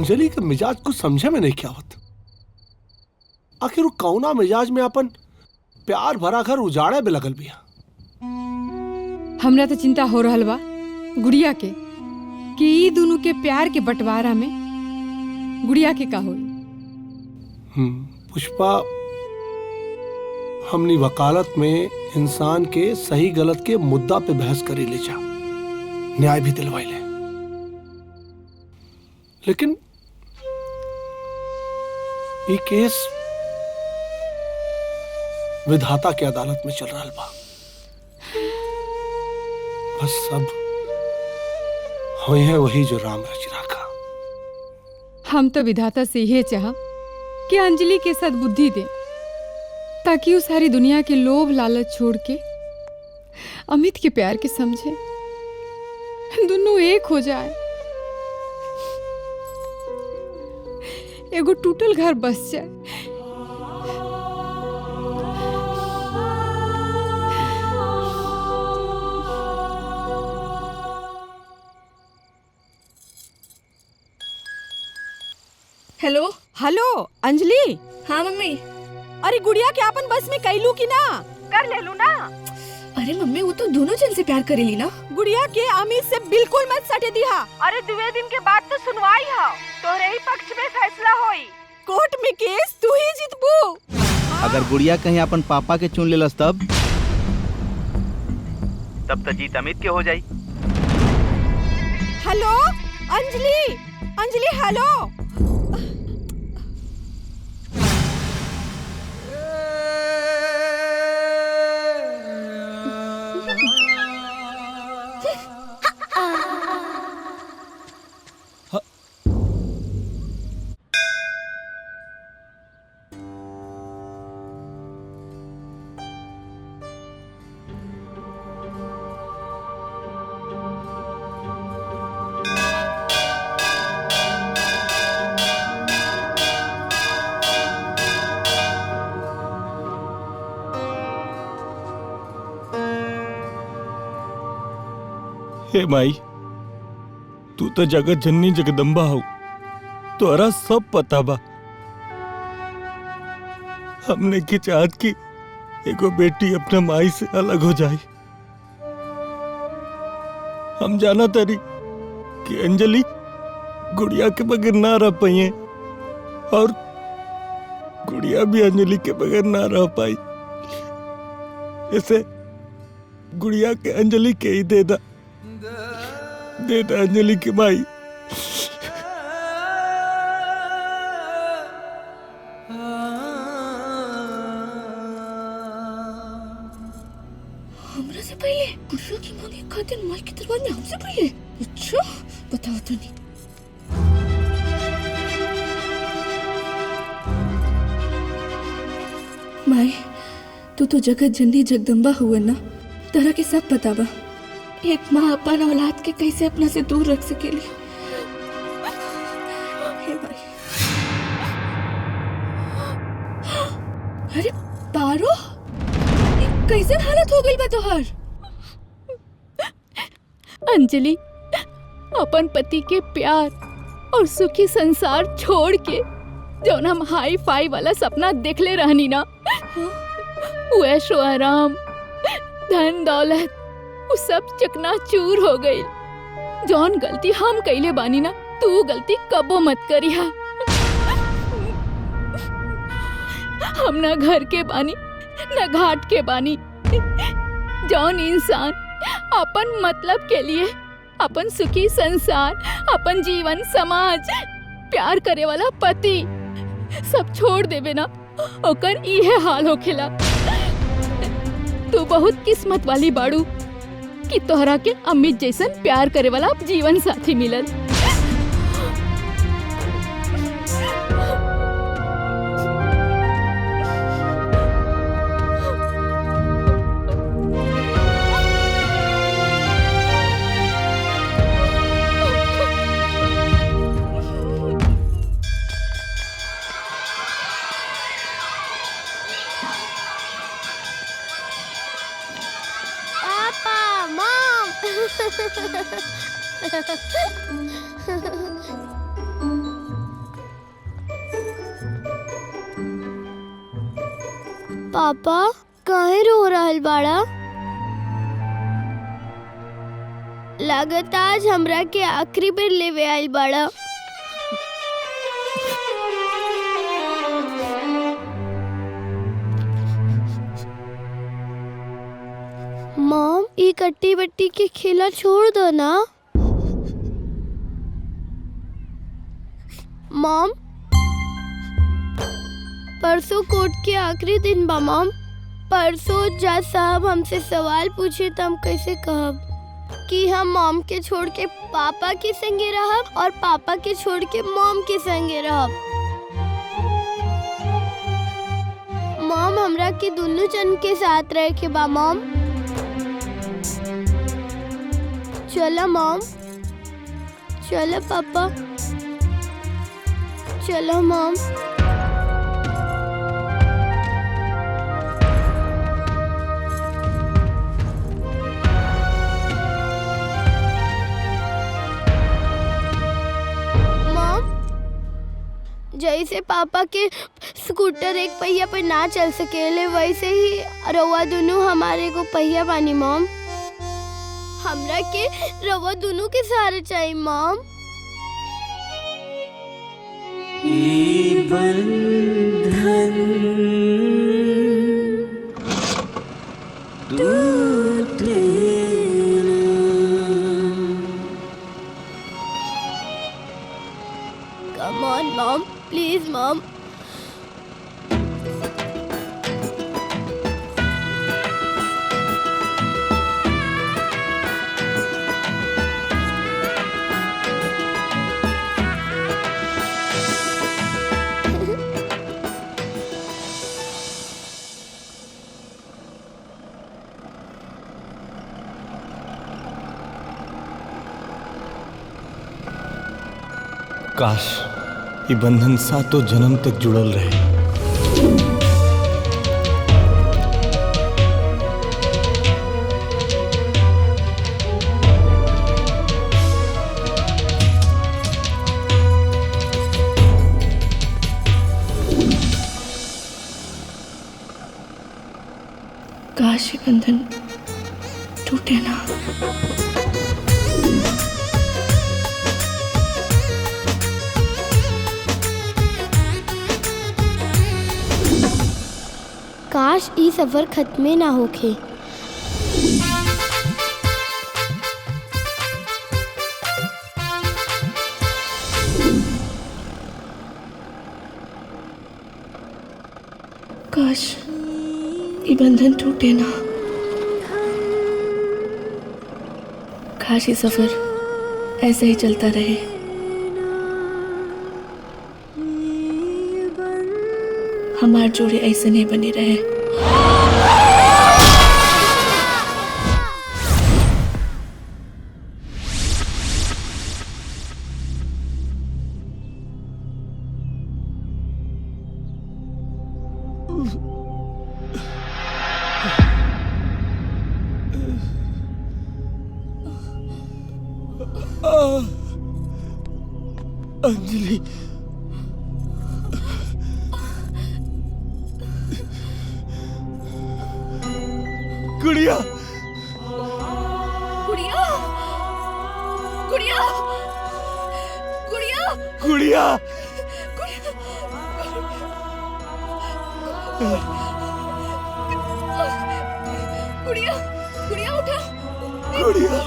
Speaker 11: अंजलि के मिजाज कुछ समझे में नहीं क्या होता। आखिर वो कौना मिजाज में अपन प्यार भरा घर उजाड़े में लगल बिया।
Speaker 4: हमरा तो चिंता हो रहल बा गुड़िया के कि ई दोनों के प्यार के बंटवारा में गुड़िया के का होई।
Speaker 11: पुष्पा, हमनी वकालत में इंसान के सही गलत के मुद्दा पे बहस करे ले जा, न्याय भी दिलवाई ले, लेकिन ये केस विधाता के अदालत में चल रहा बा। बस सब हुई है वही जो राम रच रखा।
Speaker 4: हम तो विधाता से यह चाह कि अंजलि के साथ बुद्धि दे, ताकि वो सारी दुनिया के लोभ लालच छोड़ के अमित के प्यार के समझे, दोनों एक हो जाए, एगो टूटल घर बस जाए।
Speaker 2: Hello hello Anjali.
Speaker 5: हाँ मम्मी।
Speaker 2: अरे गुड़िया के अपन बस में कैलू की ना? कर ले लू ना?
Speaker 5: अरे मम्मी वो तो दोनों जन से प्यार करेली ना।
Speaker 2: गुड़िया के अमित से बिल्कुल मत सटे दिहा। अरे 2 दिन के बाद तो सुनवाई है, तोरे ही पक्ष में फैसला होई। कोर्ट में केस तू ही जीतबू।
Speaker 15: अगर गुड़िया कहीं अपन पापा के चुन लेलस तब तो जीत अमित के हो जाई।
Speaker 2: Hello Anjali, Anjali hello.
Speaker 8: हे माई, तू तो जगत जननी जगदम्बा हो, तोरा सब पता बा। हमने की चाहत की एगो बेटी अपने माई से अलग हो जाए। हम जाना तारी कि अंजलि गुड़िया के बगैर ना रह पाई है, और गुड़िया भी अंजलि के बगैर ना रह पाई। इसे गुड़िया के अंजलि के ही दे दा अंजलि की माई।
Speaker 5: हमरा से पहले गुड़िया की मांगे खातिर माई के दरबार में हमसे पहले? अच्छा बताओ तो नहीं। माई तू तो जगत जननी जगदम्बा हुआ ना, तरह के सब पता बा। एक माँ अपन औलाद के कैसे अपना से दूर रख सकेली। हे भाई। अरे पारो, कैसे हालत हो गई बा तोहर?
Speaker 14: अंजलि अपन पति के प्यार और सुखी संसार छोड़ के जौन हम हाई फाई वाला सपना देखले रहनी ना, वो ऐशो आराम, धन दौलत, वो सब चकनाचूर हो गई। जौन गलती हम कइले बानी ना, तू गलती कबो मत करिहा। हम ना घर के बानी ना घाट के बानी। जौन इंसान अपन मतलब के लिए अपन सुखी संसार, अपन जीवन, समाज, प्यार करे वाला पति सब छोड़ देवे ना, ओकर इहे हाल होखेला। तू बहुत किस्मत वाली बाड़ू कि तोहरा के अमित जैसन प्यार करे वाला जीवन साथी मिलल।
Speaker 16: पापा काहे रो रहल बाड़ा? लागत आज हमरा के आखिरी बेर लेवे आइल बाड़ा। मॉम, ये कट्टी बट्टी के खेला छोड़ दो ना। मॉम, परसों कोर्ट के आखिरी दिन बा मॉम। परसों जज साहब हमसे सवाल पूछे तो हम कैसे कहब कि हम मॉम के छोड़ के पापा के संगे रहब और पापा के छोड़ के मॉम के संगे रहब। मॉम, हमरा के दोनों जन के साथ रह के बा मॉम। चलो मॉम, चलो पापा, चलो मॉम। जैसे पापा के स्कूटर एक पहिया पे ना चल सकेले वैसे ही रउआ दोनों हमारे को पहिया बानी मॉम। हमरा के रउआ दोनों के सहारे चाहिए मॉम।
Speaker 17: ये बंधन टूटे ना।
Speaker 16: Come on mom, please mom.
Speaker 8: काश ये बंधन सातों जन्म तक जुड़ल रहे।
Speaker 5: काश ये बंधन टूटे ना।
Speaker 16: काश ई सफर खत्मे ना होखे।
Speaker 5: काश ये बंधन टूटे ना। काश ये सफर ऐसे ही चलता रहे। हमार जोड़ी ऐसे नहीं बनी रहे।
Speaker 10: अंजलि, गुड़िया,
Speaker 5: गुड़िया, गुड़िया, गुड़िया,
Speaker 10: गुड़िया,
Speaker 5: गुड़िया, गुड़िया उठा।
Speaker 10: गुड़िया,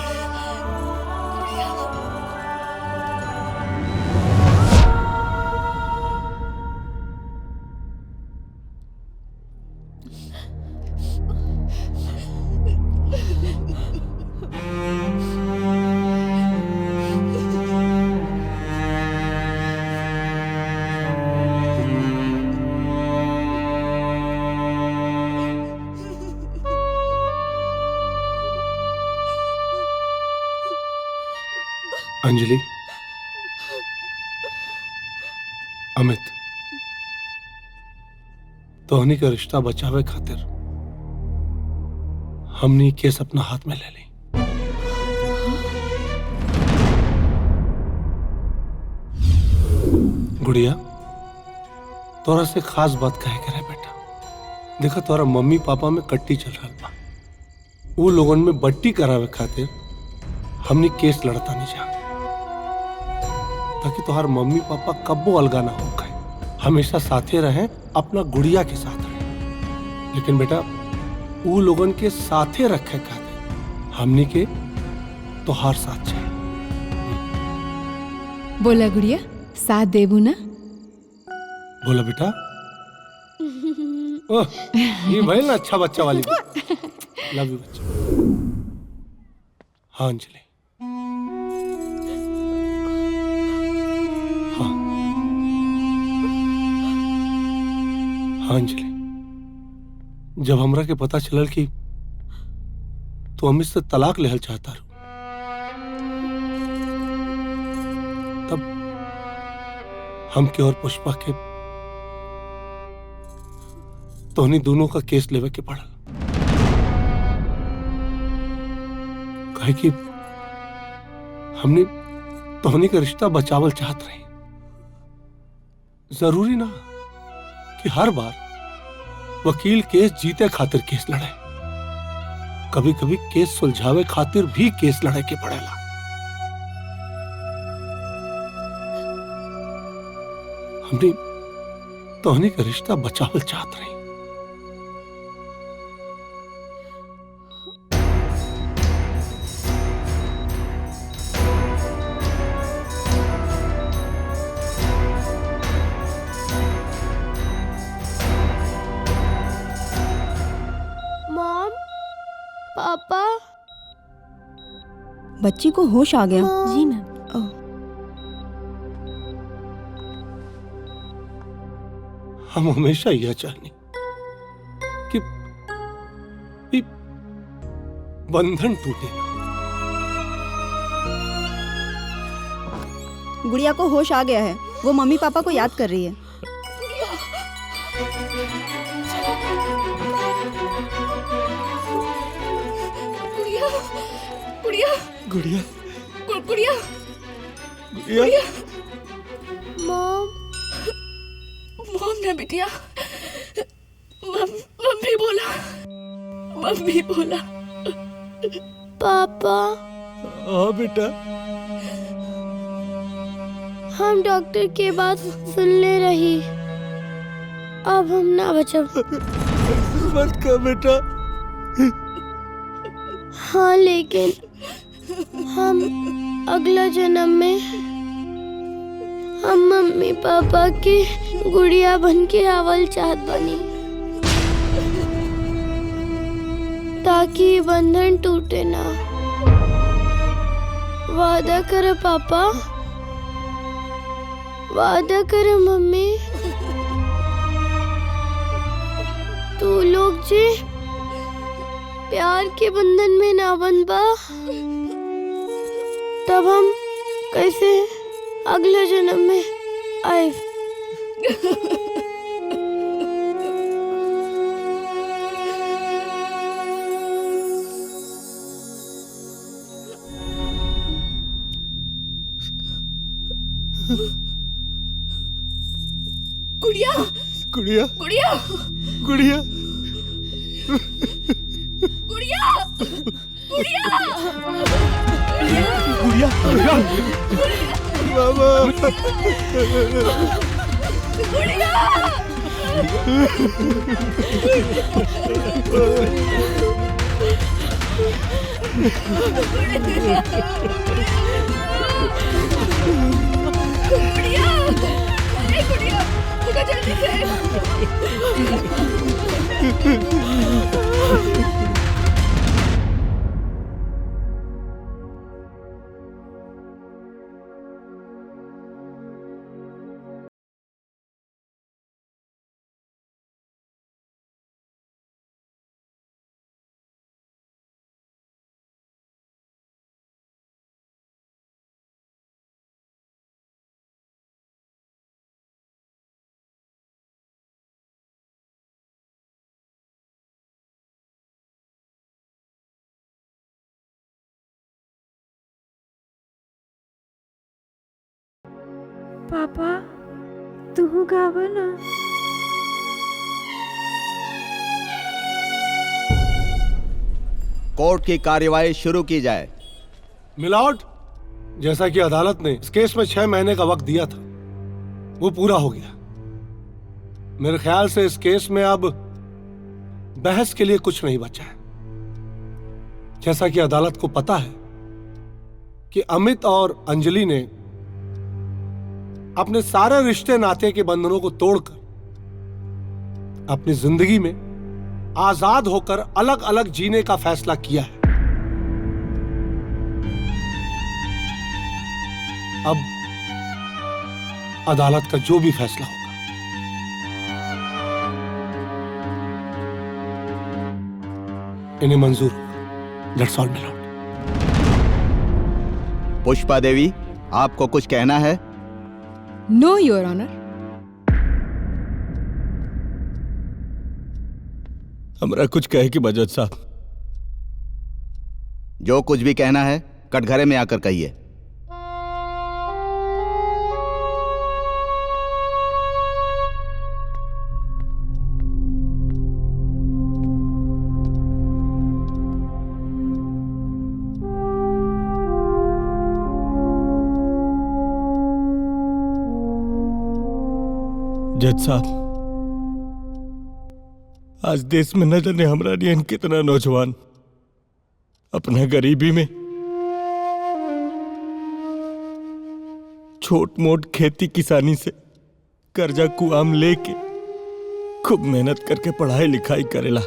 Speaker 11: अंजलि, अमित, तोहनी का रिश्ता बचावे खातिर हमनी केस अपना हाथ में ले ली। गुड़िया, तोरा से खास बात कहे के रहे बेटा। देखा तोरा मम्मी पापा में कट्टी चल रहा बा। वो लोगन में बट्टी करावे खातिर हमने केस लड़ता नहीं जा, ताकि तुम्हार मम्मी पापा कब्बो अलगा ना हो गए, हमेशा साथे रहें, अपना गुड़िया के साथ रहें। लेकिन बेटा वो लोगन के साथे रखे खातिर हमने के तोहार साथ चाहिए।
Speaker 4: बोला गुड़िया साथ देबू ना?
Speaker 11: बोला बेटा। ओह, ये भाई ना अच्छा बच्चा वाली बात। लव यू बच्चा। हाँ अंजलि। हाँ हाँ अंजलि, जब हमरा के पता चलल कि तू अमित से तलाक लेहल चाहता रू, तब हम के और पुष्पा के तोहनी दोनों का केस लेवे के पड़ल। काहे कि हमने तोहनी का रिश्ता बचावल चाहत रहे। जरूरी ना कि हर बार वकील केस जीते खातिर केस लड़े, कभी कभी केस सुलझावे खातिर भी केस लड़े के पड़ेला। हमने तोहनी का रिश्ता बचावल चाहत रहे।
Speaker 16: मॉम, पापा।
Speaker 12: बच्ची को होश आ गया?
Speaker 16: जी मैम।
Speaker 11: हम हमेशा यह चाहनी कि बंधन टूटे ना।
Speaker 12: गुड़िया को होश आ गया है, वो मम्मी पापा को याद कर रही है।
Speaker 5: गुड़िया गुड़िया
Speaker 11: गुड़िया
Speaker 5: गुड़िया
Speaker 11: गुड़िया।
Speaker 16: मॉम,
Speaker 5: मॉम ना बिटिया, मम्मी बोला, मम्मी बोला।
Speaker 16: पापा,
Speaker 11: हाँ बेटा।
Speaker 16: हम डॉक्टर के बात सुनले रही, अब हम ना बचब।
Speaker 11: मत कर बेटा।
Speaker 16: हाँ लेकिन हम अगला जन्म में हम मम्मी पापा के गुड़िया बन के आवल चाहत बनी, ताकि बंधन टूटे ना। वादा कर पापा, वादा कर मम्मी। तू लोग जी प्यार के बंधन में ना बंधबा, तब हम कैसे अगले जन्म में आए।
Speaker 5: गुड़िया
Speaker 11: गुड़िया
Speaker 5: गुड़िया
Speaker 11: गुड़िया
Speaker 5: गुड़िया गुड़िया
Speaker 11: गुड़िया गुड़िया बाबा
Speaker 5: गुड़िया, ए गुड़िया, उठो जल्दी से।
Speaker 18: पापा तू गावा ना।
Speaker 15: कोर्ट की कार्यवाही शुरू की जाए।
Speaker 11: मिलॉर्ड, जैसा कि अदालत ने इस केस में 6 महीने का वक्त दिया था, वो पूरा हो गया। मेरे ख्याल से इस केस में अब बहस के लिए कुछ नहीं बचा है। जैसा कि अदालत को पता है कि अमित और अंजलि ने अपने सारे रिश्ते नाते के बंधनों को तोड़कर अपनी जिंदगी में आजाद होकर अलग अलग जीने का फैसला किया है। अब अदालत का जो भी फैसला होगा इन्हें मंजूर होगा। That's all my lord.
Speaker 15: Pushpa Devi, आपको कुछ कहना है?
Speaker 4: No your honour.
Speaker 8: हमरा कुछ कहे कि बजट साहब।
Speaker 15: जो कुछ भी कहना है कटघरे में आकर कहिए।
Speaker 8: जज साहब, आज देश में न जाने हमरा नियन कितना नौजवान अपना गरीबी में छोट मोट खेती किसानी से कर्जा कुआम लेके खूब मेहनत करके पढ़ाई लिखाई करेला।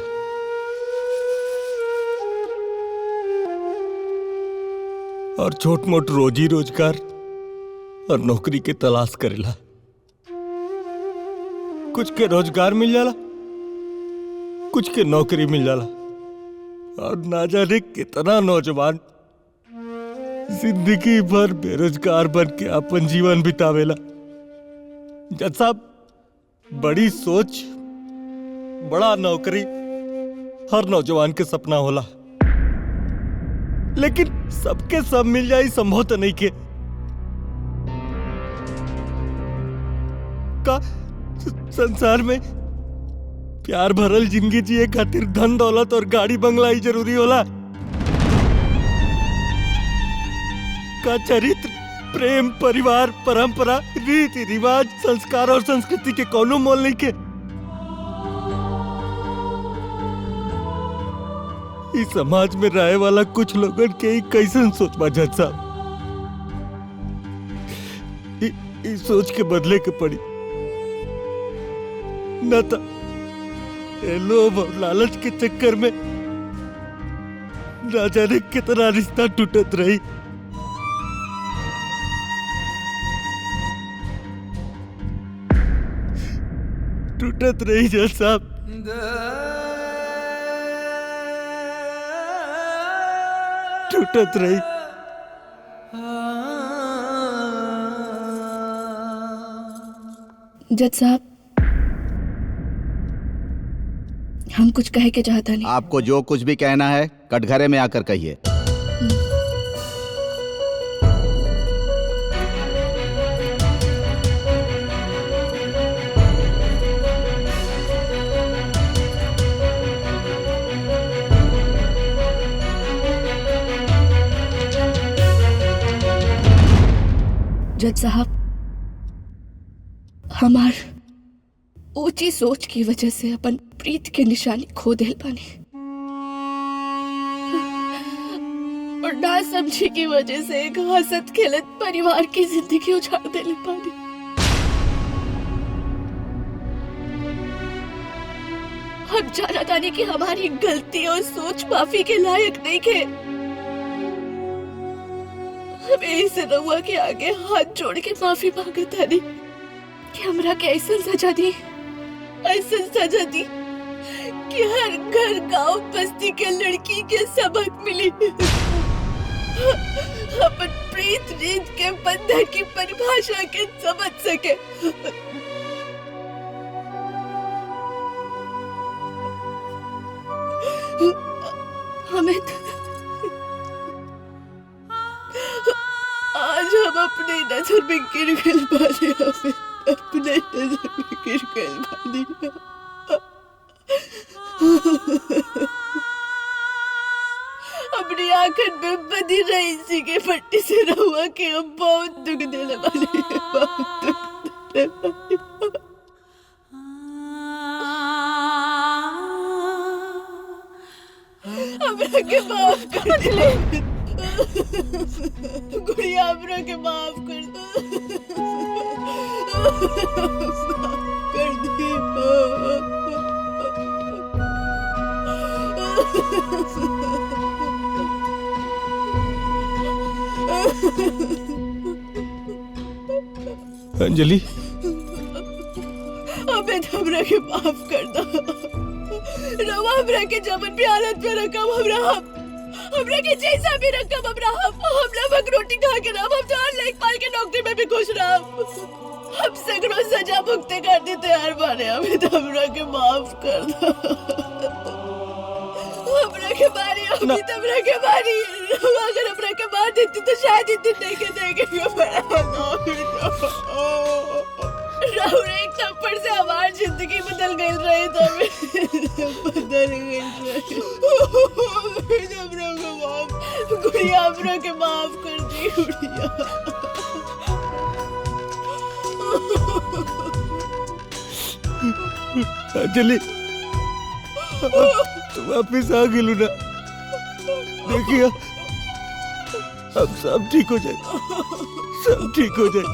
Speaker 8: और छोट मोट रोजी रोजगार और नौकरी के तलाश करेला। कुछ के रोजगार मिल जाला, कुछ के नौकरी मिल जाला, और ना जाने कितना नौजवान जिंदगी भर बेरोजगार बन के अपन जीवन बितावेला। जज साहब, बड़ी सोच, बड़ा नौकरी हर नौजवान के सपना होला, लेकिन सबके सब मिल जाए संभव तो नहीं के। का संसार में प्यार भरल जिंदगी जिए खातिर धन दौलत और गाड़ी बंगला ही जरूरी होला? का चरित्र, प्रेम, परिवार, परंपरा, रीति रिवाज, संस्कार और संस्कृति के कोनो मोल नहीं के? इस समाज में रहे वाला कुछ लोगन के ही कैसन सोच बा जज साहब? इस सोच के बदले के पड़ी न तो लोभ और लालच के चक्कर में ना जाने कितना रिश्ता टूटत रही। टूटत रही जज साहब, टूटत रही।
Speaker 5: जज साहब, हम कुछ कहे के चाहता नहीं।
Speaker 15: आपको जो कुछ भी कहना है कटघरे में आकर कहिए।
Speaker 5: जज साहब, हमार ऊंची सोच की वजह से अपन प्रीत के निशानी खो दिल पानी, और ना समझी की वजह से एक हंसत खेलत परिवार की जिंदगी उजाड़ दिल पानी। हम जाना तानी कि हमारी गलती और सोच माफी के लायक नहीं थे। हमें इसे रहुआ के आगे हाथ जोड़ के माफी मांगता नहीं कि हमरा के ऐसा सजा दी, ऐसा सजा दी कि हर घर गांव बस्ती के लड़की के सबक मिली, अपन प्रीत रीत के बंधन की परिभाषा के समझ सके। हमें आज हम अपनी नजर में गिर गए बानी, हमें अपने नजर में गिर गए बानी। आखिर में बदी रईसी के पट्टी से रहुआ के अब बहुत दुख देने वाले हैं, बहुत दुख देने वाले हैं। हमरा के माफ कर दे गुड़िया, हमरा के माफ कर दो, कर दी।
Speaker 8: अंजलि
Speaker 5: अबे हमरा के माफ कर दो, रवा हमरा के जबन भी हालत में रखम, हमरा के जैसा भी रखम, हमरा वक्त रोटी खा के रहा, हम तो हर लेखपाल के नौकरी में भी खुश रहा, हम सगरों सजा भुगते करते तैयार बने, हमें तो हमरा के माफ कर दो, हमरा के मारी, अभी तो हमरा के मारी, अगर हमरा के मार देती तो शायद इतनी देखे राहुल एक थप्पड़ से हमारी जिंदगी बदल गई रही, तो बदल गई गुड़िया, हमरा के माफ कर दी गुड़िया।
Speaker 7: अंजलि वापिस आ गिलू ना, देखिए अब सब ठीक हो जाए, सब ठीक हो जाए।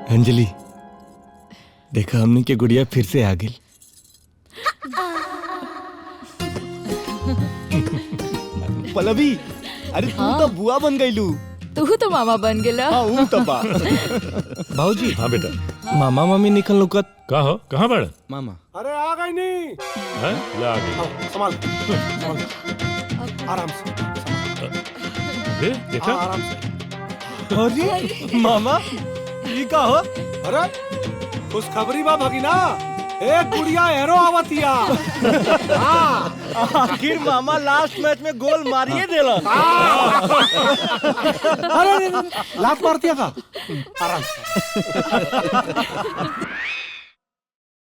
Speaker 8: अंजलि देखा, हमने के गुड़िया फिर से आ गई।
Speaker 10: पल्लवी, अरे तू तो बुआ बन गईलू।
Speaker 1: तू तो मामा बन गेला।
Speaker 10: ऊ तो बा।
Speaker 8: भाऊजी।
Speaker 9: हाँ बेटा।
Speaker 8: मामा मामी निकल लुकत।
Speaker 9: का हो, कहाँ बड़?
Speaker 10: मामा।
Speaker 11: अरे आ गई नहीं।
Speaker 9: हैं? ला आ गई।
Speaker 11: संभाल, आराम से।
Speaker 9: अरे देखा?
Speaker 11: आराम से।
Speaker 8: अरे मामा, ये का हो?
Speaker 11: अरे खुशखबरी बा भगिना, एक गुड़िया हेरो आवतिया।
Speaker 8: आखिर मामा लास्ट मैच में गोल मारिए देला।
Speaker 11: अरे लात मारतिया का? आराम से।